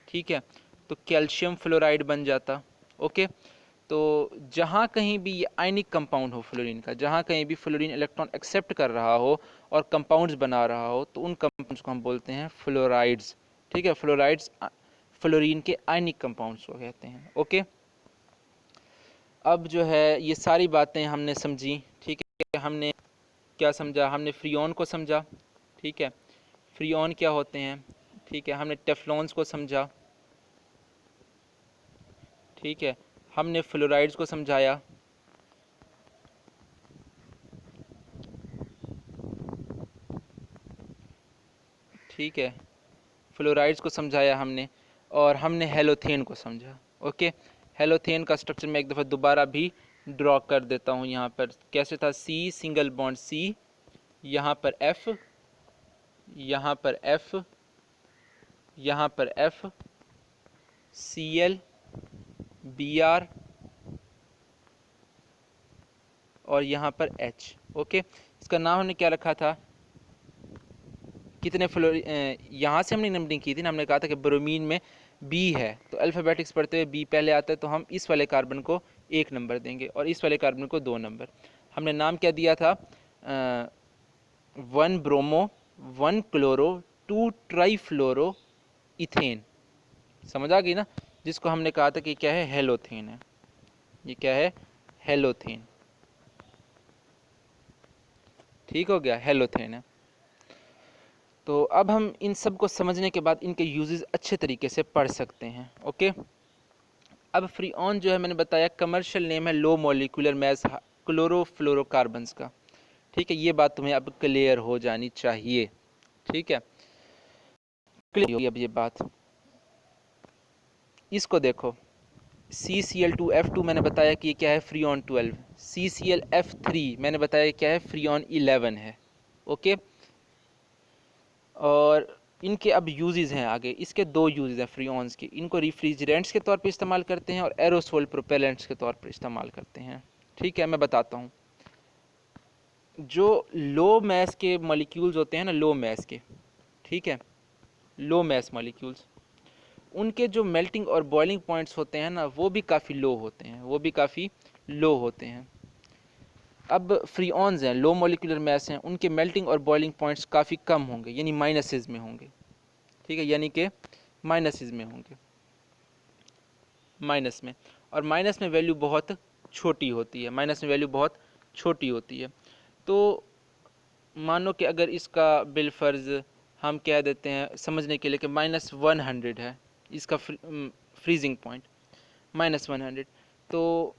ठीक है, तो कैल्शियम फ्लोराइड बन जाता। ओके, तो जहाँ कहीं भी ये आयनिक कंपाउंड हो फ्लोरीन का, जहाँ कहीं भी फ्लोरीन इलेक्ट्रॉन एक्सेप्ट कर रहा हो और कंपाउंड्स बना रहा हो, तो उन कंपाउंड्स को हम बोलते हैं फ्लोराइड्स। ठीक है, फ्लोराइड्स फ्लोरीन के आयनिक कंपाउंड्स को कहते हैं। ओके, अब जो है ये सारी बातें हमने समझी। ठीक है, हमने क्या समझा, हमने फ्रीऑन को समझा, ठीक है, फ्रीऑन क्या होते हैं, ठीक है, हमने टेफ्लॉन्स को समझा, ठीक है, हमने फ्लोराइड्स को समझाया, ठीक है, फ्लोराइड्स को समझाया हमने, और हमने हेलोथेन को समझा। ओके, हेलोथेन का स्ट्रक्चर मैं एक दफ़ा दोबारा भी ड्रॉ कर देता हूँ। यहाँ पर कैसे था, C सिंगल बॉन्ड C, यहाँ पर F, यहाँ पर F, यहाँ पर F, Cl, Br, और यहाँ पर H। ओके, इसका नाम हमने क्या रखा था, कितने यहाँ से हमने नंबरिंग की थी ना, हमने कहा था कि ब्रोमीन में B है, तो अल्फ़ाबेटिक्स पढ़ते हुए B पहले आता है, तो हम इस वाले कार्बन को 1 नंबर देंगे और इस वाले कार्बन को 2 नंबर। हमने नाम क्या दिया था, 1 ब्रोमो, 1 क्लोरो, 2 ट्राईफ्लोरो इथेन। समझ आ गई ना, जिसको हमने कहा था कि क्या है, हेलोथेन है, ये क्या है, हेलोथेन। ठीक हो गया, हेलोथेन है। तो अब हम इन सब को समझने के बाद इनके यूजेस अच्छे तरीके से पढ़ सकते हैं। ओके, अब फ्रीऑन जो है मैंने बताया कमर्शियल नेम है लो मॉलिक्यूलर मास क्लोरोफ्लोरोकार्बन्स का। ठीक है, ये बात तुम्हें अब क्लियर हो जानी चाहिए। ठीक है, क्लियर होगी अब ये बात। इसको देखो, CCl2F2 मैंने बताया कि ये क्या है, फ्रीऑन 12। CClF3 मैंने बताया क्या है, फ्रीऑन 11 है। ओके, और इनके अब यूजेस हैं आगे, इसके 2 यूजेस हैं फ्रीऑन्स के, इनको रिफ्रिजरेंट्स के तौर पे इस्तेमाल करते हैं और एरोसोल प्रोपेलेंट्स के तौर पे इस्तेमाल करते हैं। ठीक है, मैं बताता हूँ। जो लो मैस के मॉलिक्यूल्स होते हैं ना, लो मैस के, ठीक है, लो मैस मॉलिक्यूल्स, उनके जो मेल्टिंग और बॉइलिंग पॉइंट्स होते हैं ना, वो भी काफ़ी लो होते हैं, वो भी काफ़ी लो होते हैं। अब फ्रीऑन्स हैं, लो मॉलिक्यूलर मैस हैं, उनके मेल्टिंग और बॉइलिंग पॉइंट्स काफ़ी कम होंगे, यानी माइनसेस में होंगे। ठीक है, यानी कि माइनसेस में होंगे, माइनस में, और माइनस में वैल्यू बहुत छोटी होती है, माइनस में वैल्यू बहुत छोटी होती है। तो मानो कि अगर इसका बिल फ़र्ज़ हम कह देते हैं समझने के लिए कि -100 है इसका फ्रीजिंग पॉइंट -100, तो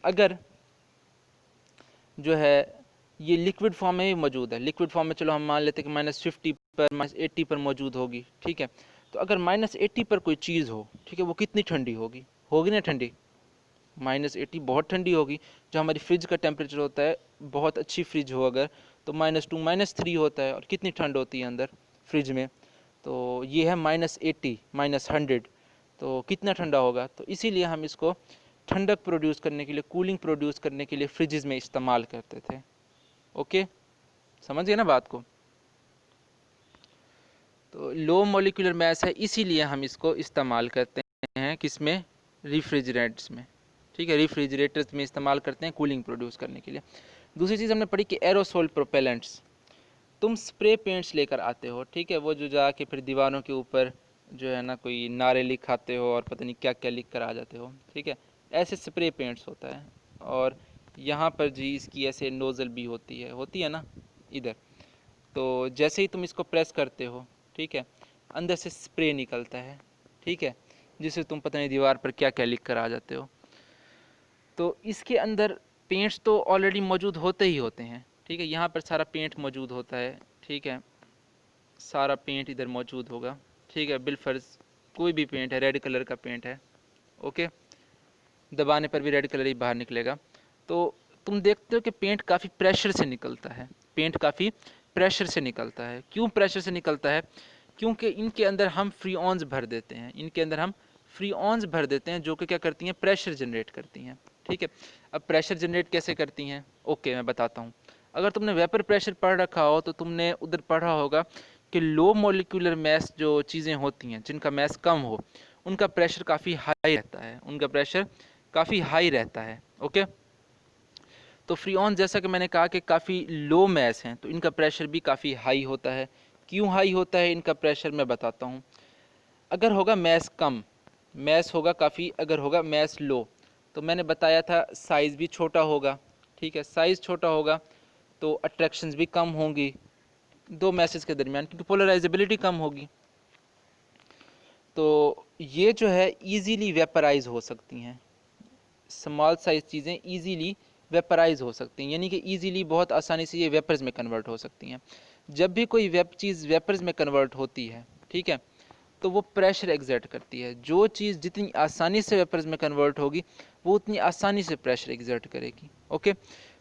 अगर जो है ये लिक्विड फॉर्म में भी मौजूद है, लिक्विड फॉर्म में चलो हम मान लेते हैं कि -50 पर -80 पर मौजूद होगी, ठीक है। तो अगर -80 पर कोई चीज़ हो, ठीक है, वो कितनी ठंडी होगी, होगी ना ठंडी, -80 बहुत ठंडी होगी। जो हमारी फ्रिज का टेम्परेचर होता है, बहुत अच्छी फ्रिज हो अगर, तो -2 -3 होता है, और कितनी ठंड होती है अंदर फ्रिज में, तो ये है -80 -100, तो कितना ठंडा होगा। तो इसीलिए हम इसको ठंडक प्रोड्यूस करने के लिए, कूलिंग प्रोड्यूस करने के लिए फ्रिजेज़ में इस्तेमाल करते थे। ओके, समझ गए ना बात को। तो लो मॉलिक्यूलर मास है, इसीलिए हम इसको इस्तेमाल करते हैं किसमें, रेफ्रिजरेंट्स में, ठीक है, रेफ्रिजरेटर्स में इस्तेमाल करते हैं कूलिंग प्रोड्यूस करने के लिए। दूसरी चीज़ हमने पढ़ी कि एरोसोल प्रोपेलेंट्स, तुम स्प्रे पेंट्स लेकर आते हो, ठीक है, वो जो जाके फिर दीवारों के ऊपर जो है ना कोई नारे लिखाते हो और पता नहीं क्या क्या लिख कर आ जाते हो, ठीक है, ऐसे स्प्रे पेंट्स होता है। और यहाँ पर जी इसकी ऐसे नोज़ल भी होती है ना इधर। तो जैसे ही तुम इसको प्रेस करते हो, ठीक है, अंदर से स्प्रे निकलता है, ठीक है, जिससे तुम पता नहीं दीवार पर क्या क्या लिख कर आ जाते हो। तो इसके अंदर पेंट्स तो ऑलरेडी मौजूद होते ही होते हैं, ठीक है, यहाँ पर सारा पेंट मौजूद होता है, ठीक है, सारा पेंट इधर मौजूद होगा, ठीक है, बिलफर्ज कोई भी पेंट है, रेड कलर का पेंट है, ओके, दबाने पर भी रेड कलर ही बाहर निकलेगा। तो तुम देखते हो कि पेंट काफ़ी प्रेशर से निकलता है, पेंट काफ़ी प्रेशर से निकलता है। क्यों प्रेशर से निकलता है, क्योंकि इनके अंदर हम फ्रीऑन्स भर देते हैं, इनके अंदर हम फ्रीऑन्स भर देते हैं जो कि क्या करती हैं, प्रेशर जनरेट करती हैं, ठीक है। अब प्रेशर जनरेट कैसे करती हैं, ओके मैं बताता हूँ। अगर तुमने वेपर प्रेशर पढ़ रखा हो तो तुमने उधर पढ़ा होगा कि लो मॉलिक्यूलर मैस जो चीज़ें होती हैं, जिनका मैस कम हो, उनका प्रेशर काफ़ी हाई रहता है, उनका प्रेशर काफ़ी हाई रहता है, ओके। तो फ्रीऑन जैसा कि मैंने कहा कि काफ़ी लो मैस हैं, तो इनका प्रेशर भी काफ़ी हाई होता है। क्यों हाई होता है इनका प्रेशर, मैं बताता हूँ। अगर होगा मैस कम, मैस होगा काफ़ी, अगर होगा मैस लो, तो मैंने बताया था साइज़ भी छोटा होगा, ठीक है, साइज़ छोटा होगा तो अट्रैक्शंस भी कम होंगी दो मैसेज के दरमियान, क्योंकि पोलराइजेबिलिटी कम होगी। तो ये जो है ईजीली वेपराइज हो सकती हैं, स्मॉल साइज़ चीज़ें ईजीली वेपराइज हो सकती हैं, यानी कि ईजीली बहुत आसानी से ये वेपर्स में कन्वर्ट हो सकती हैं। जब भी कोई चीज़ वेपर्स में कन्वर्ट होती है, ठीक है, तो वो प्रेशर एग्जर्ट करती है। जो चीज़ जितनी आसानी से वेपर्स में कन्वर्ट होगी, वो उतनी आसानी से प्रेशर एग्जर्ट करेगी, ओके।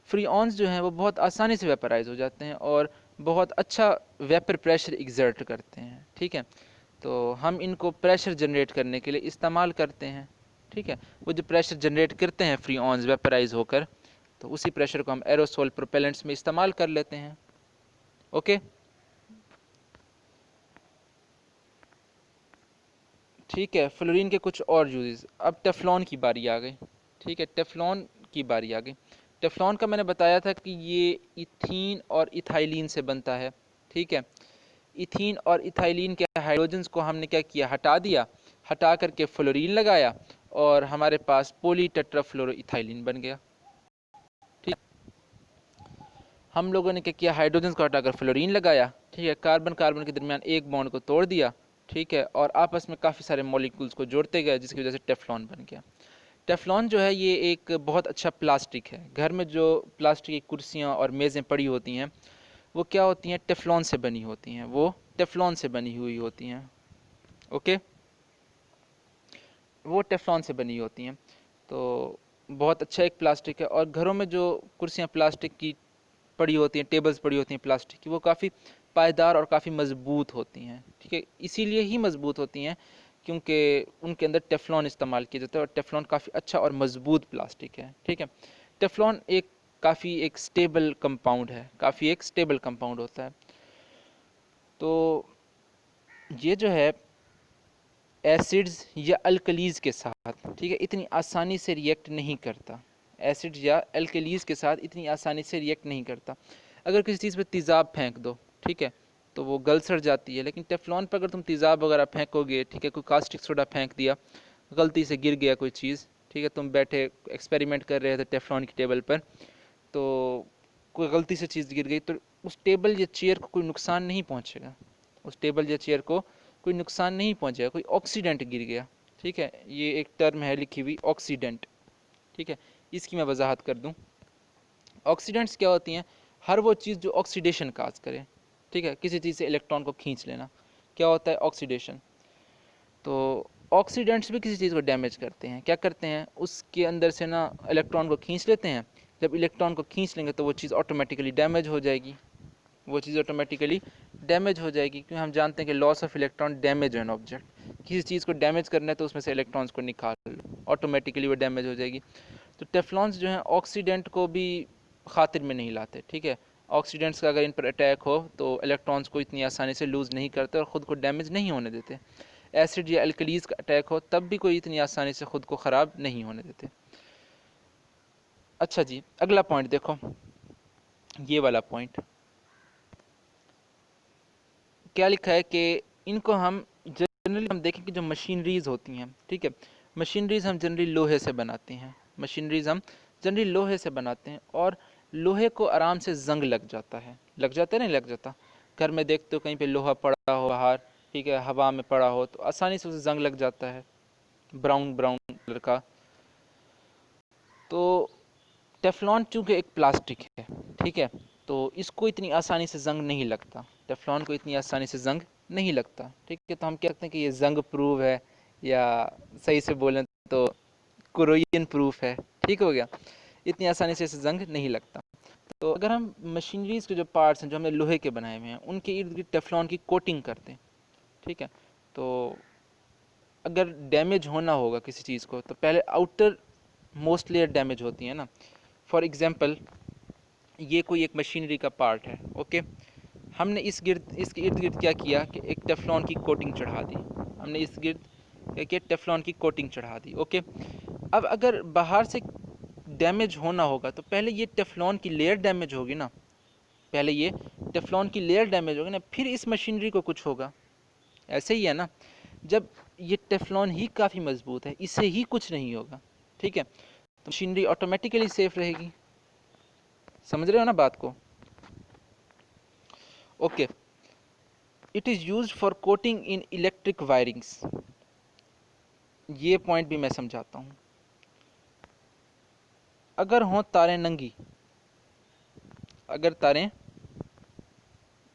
फ्रीऑन्स जो हैं वो बहुत आसानी से वेपराइज हो जाते हैं और बहुत अच्छा वेपर प्रेशर एग्जर्ट करते हैं, ठीक है। तो हम इनको प्रेशर जनरेट करने के लिए इस्तेमाल करते हैं, ठीक है। वो जो प्रेशर जनरेट करते हैं फ्रीऑन्स वेपराइज होकर, तो उसी प्रेशर को हम एरोसोल प्रोपेलेंट्स में इस्तेमाल कर लेते हैं, ओके। ठीक है, फ्लोरीन के कुछ और यूजेस। अब टेफ्लॉन की बारी आ गई, ठीक है, टेफ्लॉन की बारी आ गई। टेफ्लॉन का मैंने बताया था कि ये इथीन और इथाइलिन से बनता है, ठीक है। इथीन और इथाइलिन के हाइड्रोजन्स को हमने क्या किया, हटा दिया, हटा करके फ्लोरीन लगाया और हमारे पास पॉली टेट्राफ्लोरोइथाइलिन बन गया, ठीक। हम लोगों ने क्या किया, हाइड्रोजन्स को हटाकर फ्लोरीन लगाया, ठीक है, कार्बन कार्बन के दरमियान एक बॉन्ड को तोड़ दिया, ठीक है, और आपस में काफ़ी सारे मॉलिक्यूल्स को जोड़ते गए, जिसकी वजह से टेफ्लॉन बन गया। टेफ्लॉन जो है ये एक बहुत अच्छा प्लास्टिक है। घर में जो प्लास्टिक की कुर्सियाँ और मेज़ें पड़ी होती हैं, वो क्या होती हैं, टेफ्लॉन से बनी होती हैं, वो टेफ्लॉन से बनी हुई होती हैं, ओके, वो टेफ्लॉन से बनी होती हैं। तो बहुत अच्छा एक प्लास्टिक है। और घरों में जो कुर्सियाँ प्लास्टिक की पड़ी होती हैं, टेबल्स पड़ी होती हैं प्लास्टिक की, वो काफ़ी पायदार और काफ़ी मज़बूत होती हैं, ठीक है। इसीलिए ही मज़बूत होती हैं क्योंकि उनके अंदर टेफ्लॉन इस्तेमाल किया जाता है, और टेफ्लॉन काफ़ी अच्छा और मज़बूत प्लास्टिक है, ठीक है। टेफ्लॉन एक काफ़ी एक स्टेबल कंपाउंड है, काफ़ी एक स्टेबल कंपाउंड होता है। तो ये जो है एसिड्स या अल्कलीज़ के साथ, ठीक है, इतनी आसानी से रिएक्ट नहीं करता, एसिड्स या अल्कलीज़ के साथ इतनी आसानी से रिएक्ट नहीं करता। अगर किसी चीज़ पे तेज़ाब फेंक दो, ठीक है, तो वो गल सड़ जाती है, लेकिन टेफ्लॉन पर अगर तुम तेज़ाब वगैरह फेंकोगे, ठीक है, कोई कास्टिक सोडा फेंक दिया, गलती से गिर गया कोई चीज़, ठीक है, तुम बैठे एक्सपेरिमेंट कर रहे थे टेफ्लॉन की टेबल पर, तो कोई गलती से चीज़ गिर गई तो उस टेबल या चेयर को कोई नुकसान नहीं पहुंचेगा, उस टेबल या चेयर को कोई नुकसान नहीं पहुंचेगा, कोई ऑक्सीडेंट गिर गया, ठीक है। ये एक टर्म है लिखी हुई, ऑक्सीडेंट, ठीक है। इसकी मैं वजाहत कर दूं। ऑक्सीडेंट्स क्या होती हैं? हर वो चीज़ जो ऑक्सीडेशन काज करे, ठीक है। किसी चीज़ से इलेक्ट्रॉन को खींच लेना, क्या होता है? ऑक्सीडेशन। तो ऑक्सीडेंट्स भी किसी चीज़ को डैमेज करते हैं। क्या करते हैं? उसके अंदर से ना इलेक्ट्रॉन को खींच लेते हैं। जब इलेक्ट्रॉन को खींच लेंगे तो वो चीज़ ऑटोमेटिकली डैमेज हो जाएगी, वो चीज़ ऑटोमेटिकली डैमेज हो जाएगी, क्योंकि हम जानते हैं कि loss of electron damage an object. किसी चीज़ को डैमेज करना है तो उसमें से इलेक्ट्रॉन्स को निकाल लो, ऑटोमेटिकली वो डैमेज हो जाएगी। तो टेफ्लॉन्स जो हैं ऑक्सीडेंट को भी खातिर में नहीं लाते, ठीक है। ऑक्सीडेंट्स का अगर इन पर अटैक हो तो इलेक्ट्रॉन्स को इतनी आसानी से लूज़ नहीं करते और ख़ुद को डैमेज नहीं होने देते। एसिड या अल्कलीज का अटैक हो तब भी कोई इतनी आसानी से ख़ुद को ख़राब नहीं होने देते। अच्छा जी, अगला पॉइंट देखो, ये वाला पॉइंट क्या लिखा है कि इनको हम जनरली हम देखें कि जो मशीनरीज होती हैं, ठीक है, मशीनरीज हम जनरली लोहे से बनाते हैं, मशीनरीज हम जनरली लोहे से बनाते हैं और लोहे को आराम से जंग लग जाता है, लग जाता है नहीं लग जाता। घर में देखते हो कहीं पे लोहा पड़ा हो बाहर, ठीक है, हवा में पड़ा हो तो आसानी से उसे जंग लग जाता है, ब्राउन ब्राउन कलर का। तो टेफ्लॉन चूँकि एक प्लास्टिक है, ठीक है, तो इसको इतनी आसानी से जंग नहीं लगता, टेफ्लॉन को इतनी आसानी से जंग नहीं लगता, ठीक है। तो हम कह सकते हैं कि ये जंग प्रूफ है, या सही से बोलें तो कोरोजन प्रूफ है, ठीक हो गया। इतनी आसानी से इसे जंग नहीं लगता। तो अगर हम मशीनरीज के जो पार्ट्स हैं जो हमने लोहे के बनाए हुए हैं उनके इर्द गिर्द टेफ्लॉन की कोटिंग करते हैं, ठीक है। तो अगर डैमेज होना होगा किसी चीज़ को तो पहले आउटर मोस्ट लेयर डैमेज होती है ना। फॉर एग्जांपल ये कोई एक मशीनरी का पार्ट है, ओके, हमने इसके इर्द गिर्द क्या किया कि एक टेफ्लॉन की कोटिंग चढ़ा दी, हमने इस गिर्द क्या किया? टेफ्लॉन की कोटिंग चढ़ा दी, ओके। अब अगर बाहर से डैमेज होना होगा तो पहले ये टेफ्लॉन की लेयर डैमेज होगी ना, पहले ये टेफ्लॉन की लेयर डैमेज होगी ना, फिर इस मशीनरी को कुछ होगा। ऐसे ही है ना, जब ये टेफ्लॉन ही काफ़ी मजबूत है, इससे ही कुछ नहीं होगा, ठीक है, तो मशीनरी ऑटोमेटिकली सेफ रहेगी। समझ रहे हो ना बात को? Okay, it is used for coating in electric wirings. ये पॉइंट भी मैं समझाता हूँ। अगर हों तारें नंगी, अगर तारें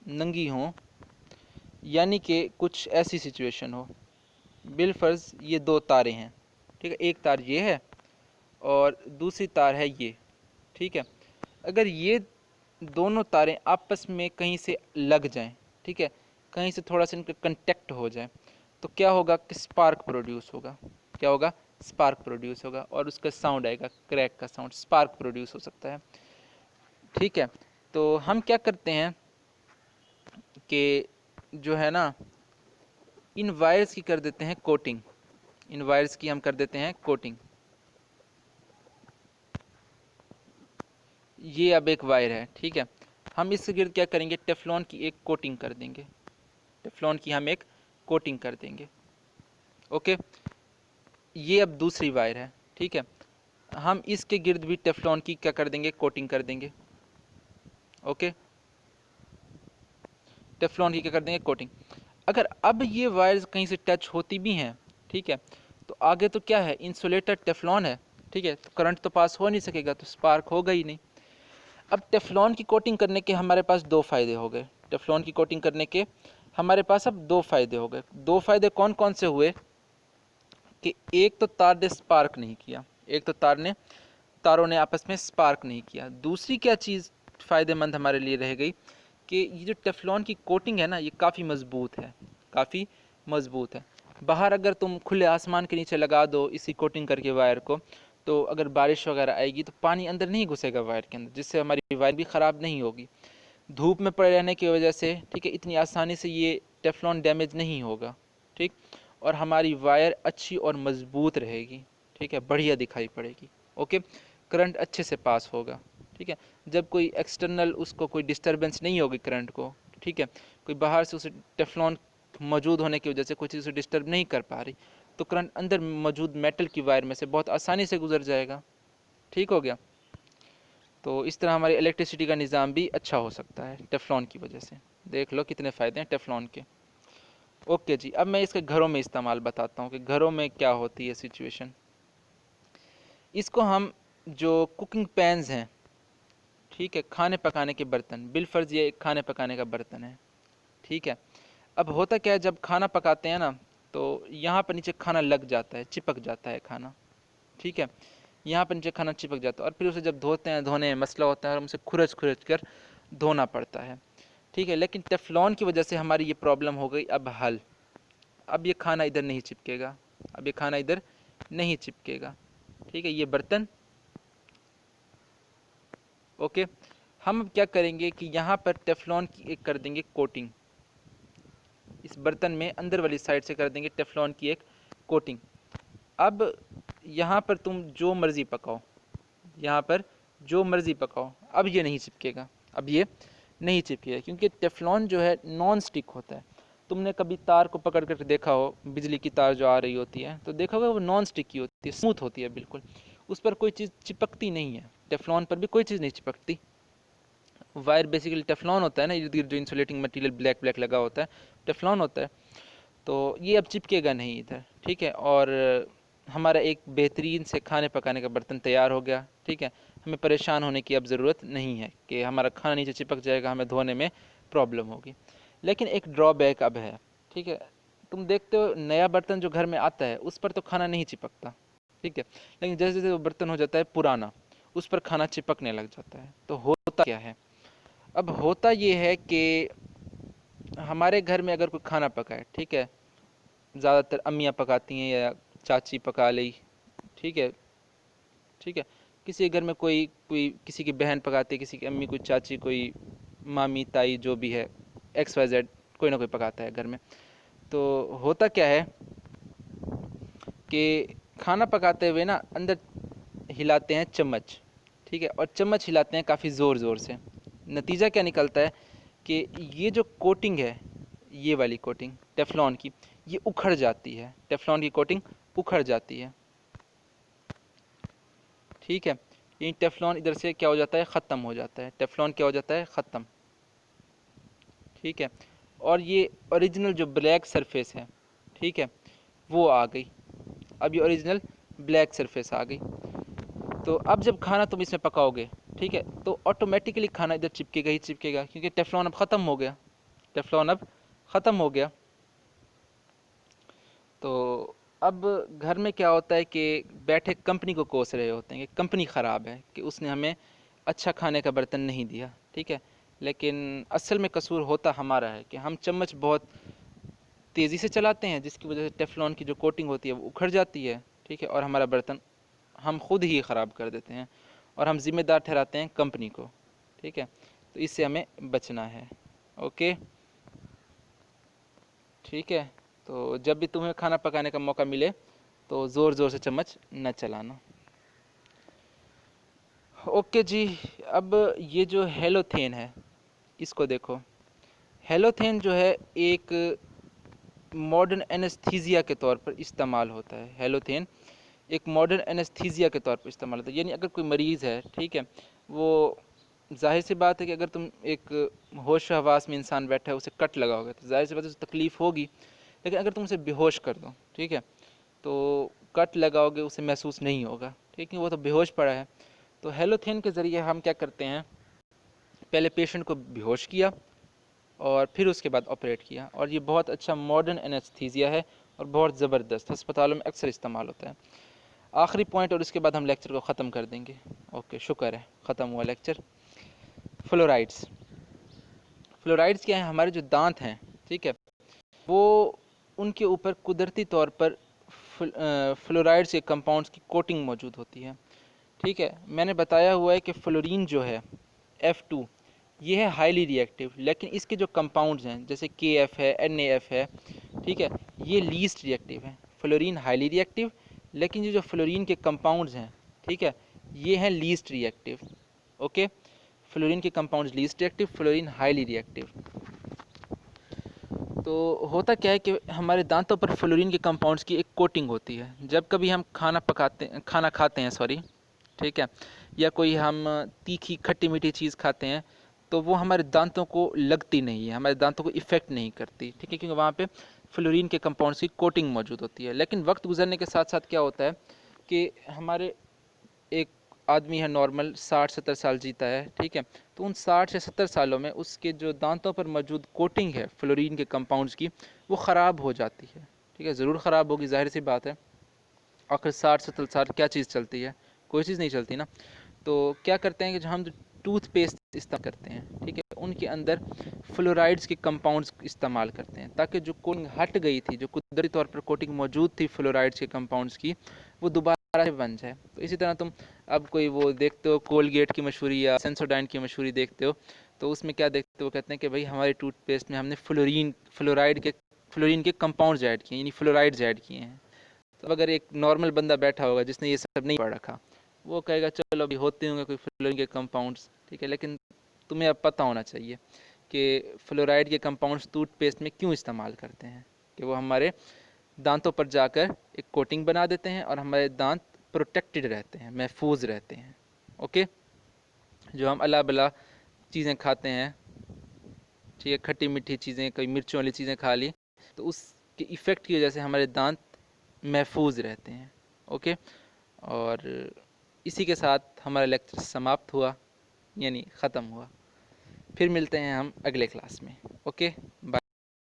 नंगी हों, यानी कि कुछ ऐसी सिचुएशन हो, बिलफर्ज ये दो तारें हैं, ठीक है, एक तार ये है और दूसरी तार है ये, ठीक है। अगर ये दोनों तारें आपस में कहीं से लग जाएं, ठीक है, कहीं से थोड़ा सा इनका कंटेक्ट हो जाए तो क्या होगा कि स्पार्क प्रोड्यूस होगा। क्या होगा? स्पार्क प्रोड्यूस होगा और उसका साउंड आएगा, क्रैक का साउंड, स्पार्क प्रोड्यूस हो सकता है, ठीक है। तो हम क्या करते हैं कि जो है ना इन वायर्स की कर देते हैं कोटिंग, इन वायर्स की हम कर देते हैं कोटिंग। ये अब एक वायर है, ठीक है, हम इसके गिर्द क्या करेंगे? टेफ्लॉन की एक कोटिंग कर देंगे, टेफ्लॉन की हम एक कोटिंग कर देंगे, ओके। ये अब दूसरी वायर है, ठीक है, हम इसके गिर्द भी टेफ्लॉन की क्या कर देंगे? कोटिंग कर देंगे, ओके, टेफ्लॉन की क्या कर देंगे? कोटिंग। अगर अब ये वायर्स कहीं से टच होती भी हैं, ठीक है, तो आगे तो क्या है? इंसुलेटर टेफ्लॉन है, ठीक है, तो करंट तो पास हो नहीं सकेगा, तो स्पार्क होगा ही नहीं। अब टेफ्लॉन की कोटिंग करने के हमारे पास दो फ़ायदे हो गए, टेफ्लॉन की कोटिंग करने के हमारे पास अब दो फ़ायदे हो गए। दो फ़ायदे कौन कौन से हुए कि एक तो तार ने स्पार्क नहीं किया, एक तो तारों ने आपस में स्पार्क नहीं किया। दूसरी क्या चीज़ फ़ायदेमंद हमारे लिए रह गई कि ये जो टेफ्लॉन की कोटिंग है ना, ये काफ़ी मज़बूत है, काफ़ी मज़बूत है। बाहर अगर तुम खुले आसमान के नीचे लगा दो इसी कोटिंग करके वायर को, तो अगर बारिश वगैरह आएगी तो पानी अंदर नहीं घुसेगा वायर के अंदर, जिससे हमारी वायर भी ख़राब नहीं होगी। धूप में पड़े रहने की वजह से, ठीक है, इतनी आसानी से ये टेफ्लॉन डैमेज नहीं होगा, ठीक, और हमारी वायर अच्छी और मज़बूत रहेगी, ठीक है, बढ़िया दिखाई पड़ेगी, ओके। करंट अच्छे से पास होगा, ठीक है, जब कोई एक्सटर्नल उसको कोई डिस्टर्बेंस नहीं होगी करंट को, ठीक है, कोई बाहर से उसे टेफ्लॉन मौजूद होने की वजह से कोई चीज़ उसे डिस्टर्ब नहीं कर पा रही, तो करंट अंदर मौजूद मेटल की वायर में से बहुत आसानी से गुजर जाएगा, ठीक हो गया। तो इस तरह हमारी इलेक्ट्रिसिटी का निज़ाम भी अच्छा हो सकता है टेफ्लॉन की वजह से। देख लो कितने फ़ायदे हैं टेफ्लॉन के। ओके जी, अब मैं इसके घरों में इस्तेमाल बताता हूँ कि घरों में क्या होती है सिचुएशन। इसको हम जो कुकिंग पैन्स हैं, ठीक है, खाने पकाने के बर्तन, बिलफर्ज ये एक खाने पकाने का बर्तन है, ठीक है। अब होता क्या है, जब खाना पकाते हैं ना तो यहाँ पर नीचे खाना लग जाता है, चिपक जाता है खाना, ठीक है। यहाँ पर नीचे खाना चिपक जाता है और फिर उसे जब धोते हैं, धोने में मसला होता है और उसे खुरच खुरच कर धोना पड़ता है, ठीक है। लेकिन टेफ्लॉन की वजह से हमारी ये प्रॉब्लम हो गई अब हल। अब ये खाना इधर नहीं चिपकेगा, अब ये खाना इधर नहीं चिपकेगा, ठीक है, ये बर्तन। ओके, हम अब क्या करेंगे कि यहाँ पर टेफ्लॉन की एक कर देंगे कोटिंग, इस बर्तन में अंदर वाली साइड से कर देंगे टेफ्लॉन की एक कोटिंग। अब यहाँ पर तुम जो मर्ज़ी पकाओ, यहाँ पर जो मर्ज़ी पकाओ, अब ये नहीं चिपकेगा, अब ये नहीं चिपकेगा, क्योंकि टेफ्लॉन जो है नॉन स्टिक होता है। तुमने कभी तार को पकड़ कर देखा हो, बिजली की तार जो आ रही होती है, तो देखा होगा वो नॉन स्टिक की होती है, स्मूथ होती है बिल्कुल, उस पर कोई चीज़ चिपकती नहीं है। टेफ्लॉन पर भी कोई चीज़ नहीं चिपकती। वायर बेसिकली टेफ्लॉन होता है ना, इर्द गिर्द जो इंसुलेटिंग मटेरियल ब्लैक ब्लैक लगा होता है, टेफ्लॉन होता है। तो ये अब चिपकेगा नहीं इधर, ठीक है। और हमारा एक बेहतरीन से खाने पकाने का बर्तन तैयार हो गया, ठीक है। हमें परेशान होने की अब ज़रूरत नहीं है कि हमारा खाना नीचे चिपक जाएगा, हमें धोने में प्रॉब्लम होगी। लेकिन एक ड्रॉबैक अब है, ठीक है। तुम देखते हो नया बर्तन जो घर में आता है उस पर तो खाना नहीं चिपकता, ठीक है। लेकिन जैसे जैसे वो बर्तन हो जाता है पुराना, उस पर खाना चिपकने लग जाता है। तो होता क्या है, अब होता ये है कि हमारे घर में अगर कोई खाना पकाए, ठीक है, ज़्यादातर अम्मियाँ पकाती हैं या चाची पका ली, ठीक है, ठीक है। किसी के घर में कोई कोई किसी की बहन पकाती है, किसी की अम्मी, कोई चाची, कोई मामी, ताई, जो भी है, एक्स वाई जेड, कोई ना कोई पकाता है घर में। तो होता क्या है कि खाना पकाते हुए ना अंदर हिलाते हैं चम्मच, ठीक है, और चम्मच हिलाते हैं काफ़ी ज़ोर ज़ोर से। नतीजा क्या निकलता है कि ये जो कोटिंग है, ये वाली कोटिंग टेफ्लॉन की, ये उखड़ जाती है, टेफ्लॉन की कोटिंग उखड़ जाती है, ठीक है। ये टेफ्लॉन इधर से क्या हो जाता है, ख़त्म हो जाता है, टेफ्लॉन क्या हो जाता है, ख़त्म, ठीक है। और ये ओरिजिनल जो ब्लैक सरफेस है, ठीक है, वो आ गई। अब ये ओरिजिनल ब्लैक सरफेस आ गई। तो अब जब खाना तुम इसमें पकाओगे, ठीक है, तो ऑटोमेटिकली खाना इधर चिपकेगा ही चिपकेगा, क्योंकि टेफ्लॉन अब ख़त्म हो गया, टेफ्लॉन अब ख़त्म हो गया। तो अब घर में क्या होता है कि बैठे कंपनी को कोस रहे होते हैं कि कंपनी ख़राब है, कि उसने हमें अच्छा खाने का बर्तन नहीं दिया, ठीक है। लेकिन असल में कसूर होता हमारा है कि हम चम्मच बहुत तेज़ी से चलाते हैं, जिसकी वजह से टेफ्लॉन की जो कोटिंग होती है वो उखड़ जाती है, ठीक है, और हमारा बर्तन हम खुद ही ख़राब कर देते हैं और हम ज़िम्मेदार ठहराते हैं कंपनी को, ठीक है। तो इससे हमें बचना है। ओके, ठीक है। तो जब भी तुम्हें खाना पकाने का मौका मिले तो ज़ोर ज़ोर से चम्मच न चलाना। ओके जी, अब ये जो हेलोथेन है, इसको देखो। हेलोथेन जो है एक मॉडर्न एनेस्थीसिया के तौर पर इस्तेमाल होता है। हेलोथेन एक मॉडर्न एनेस्थीसिया के तौर पर इस्तेमाल होता है, यानी अगर कोई मरीज़ है, ठीक है, वो ज़ाहिर सी बात है कि अगर तुम एक होश हवास में इंसान बैठा है, उसे कट लगाओगे तो ज़ाहिर सी बात है उसे तकलीफ़ होगी। लेकिन अगर तुम उसे बेहोश कर दो, ठीक है, तो कट लगाओगे उसे महसूस नहीं होगा, ठीक है, वो तो बेहोश पड़ा है। तो हेलोथेन के ज़रिए हम क्या करते हैं, पहले पेशेंट को बेहोश किया और फिर उसके बाद ऑपरेट किया, और ये बहुत अच्छा मॉडर्न एनेस्थीसिया है और बहुत ज़बरदस्त अस्पतालों में अक्सर इस्तेमाल होता है। आखिरी पॉइंट और इसके बाद हम लेक्चर को ख़त्म कर देंगे। ओके, शुक्र है, ख़त्म हुआ लेक्चर। फ्लोराइड्स। फ्लोराइड्स क्या है, हमारे जो दांत हैं, ठीक है, वो उनके ऊपर कुदरती तौर पर फ्लोराइड्स के कंपाउंड्स की कोटिंग मौजूद होती है, ठीक है। मैंने बताया हुआ है कि फ्लोरीन जो है F2, ये है हाईली रिएक्टिव, लेकिन इसके जो कंपाउंड्स हैं जैसे KF है, NaF है, ठीक है, ये लीस्ट रिएक्टिव हैं। फ्लोरीन हाईली रिएक्टिव, लेकिन ये जो फ्लोरीन के कंपाउंड्स हैं, ठीक है, ये हैं लीस्ट रिएक्टिव। ओके, फ्लोरीन के compounds least reactive, fluorine highly reactive. तो होता क्या है कि हमारे दांतों पर फ्लोरीन के कंपाउंड्स की एक कोटिंग होती है। जब कभी हम खाना खाते हैं, सॉरी, ठीक है, या कोई हम तीखी खट्टी मीठी चीज़ खाते हैं तो वो हमारे दांतों को लगती नहीं है, हमारे दांतों को इफ़ेक्ट नहीं करती, ठीक है, क्योंकि वहाँ पे फ्लोरीन के कंपाउंड्स की कोटिंग मौजूद होती है। लेकिन वक्त गुजरने के साथ साथ क्या होता है कि हमारे एक आदमी है नॉर्मल 60-70 साल जीता है, ठीक है, तो उन 60 या 70 सालों में उसके जो दांतों पर मौजूद कोटिंग है फ्लोरीन के कंपाउंड्स की, वो ख़राब हो जाती है। ठीक है, ज़रूर ख़राब होगी, जाहिर सी बात है, आखिर 60-70 साल क्या चीज़ चलती है, कोई चीज़ नहीं चलती ना। तो क्या करते हैं कि जो हम टूथपेस्ट इस्तेमाल करते हैं, ठीक है, उनके अंदर फ्लोराइड्स के कंपाउंड्स इस्तेमाल करते हैं ताकि जो कोटिंग हट गई थी, जो कुदरती तौर पर कोटिंग मौजूद थी फ्लोराइड्स के कंपाउंड्स की, वो दोबारा से बन जाए। तो इसी तरह तुम अब कोई वो देखते हो कोलगेट की मशहूरी या सेंसोडाइन की मशहूरी देखते हो, तो उसमें क्या देखते हो, कहते हैं कि भाई हमारे टूथपेस्ट में हमने फ्लोरीन के कंपाउंड्स ऐड किए, यानी फ्लोराइड्स ऐड किए हैं। तो अगर एक नॉर्मल बंदा बैठा होगा जिसने ये सब नहीं पढ़ रखा, वो कहेगा चलो अभी होते होंगे कोई फ्लोरीन के कंपाउंड्स, ठीक है, लेकिन तुम्हें अब पता होना चाहिए कि फ्लोराइड के कंपाउंड्स टूथपेस्ट में क्यों इस्तेमाल करते हैं, कि वो हमारे दांतों पर जाकर एक कोटिंग बना देते हैं और हमारे दांत प्रोटेक्टेड रहते हैं, महफूज रहते हैं। ओके, जो हम अला बला चीज़ें खाते हैं, ठीक है, खट्टी मीठी चीज़ें, कोई मिर्चों वाली चीज़ें खा ली, तो उसके इफ़ेक्ट की वजह से हमारे दांत महफूज रहते हैं। ओके, और इसी के साथ हमारा लेक्चर समाप्त हुआ, यानी ख़त्म हुआ। फिर मिलते हैं हम अगले क्लास में। Okay, bye.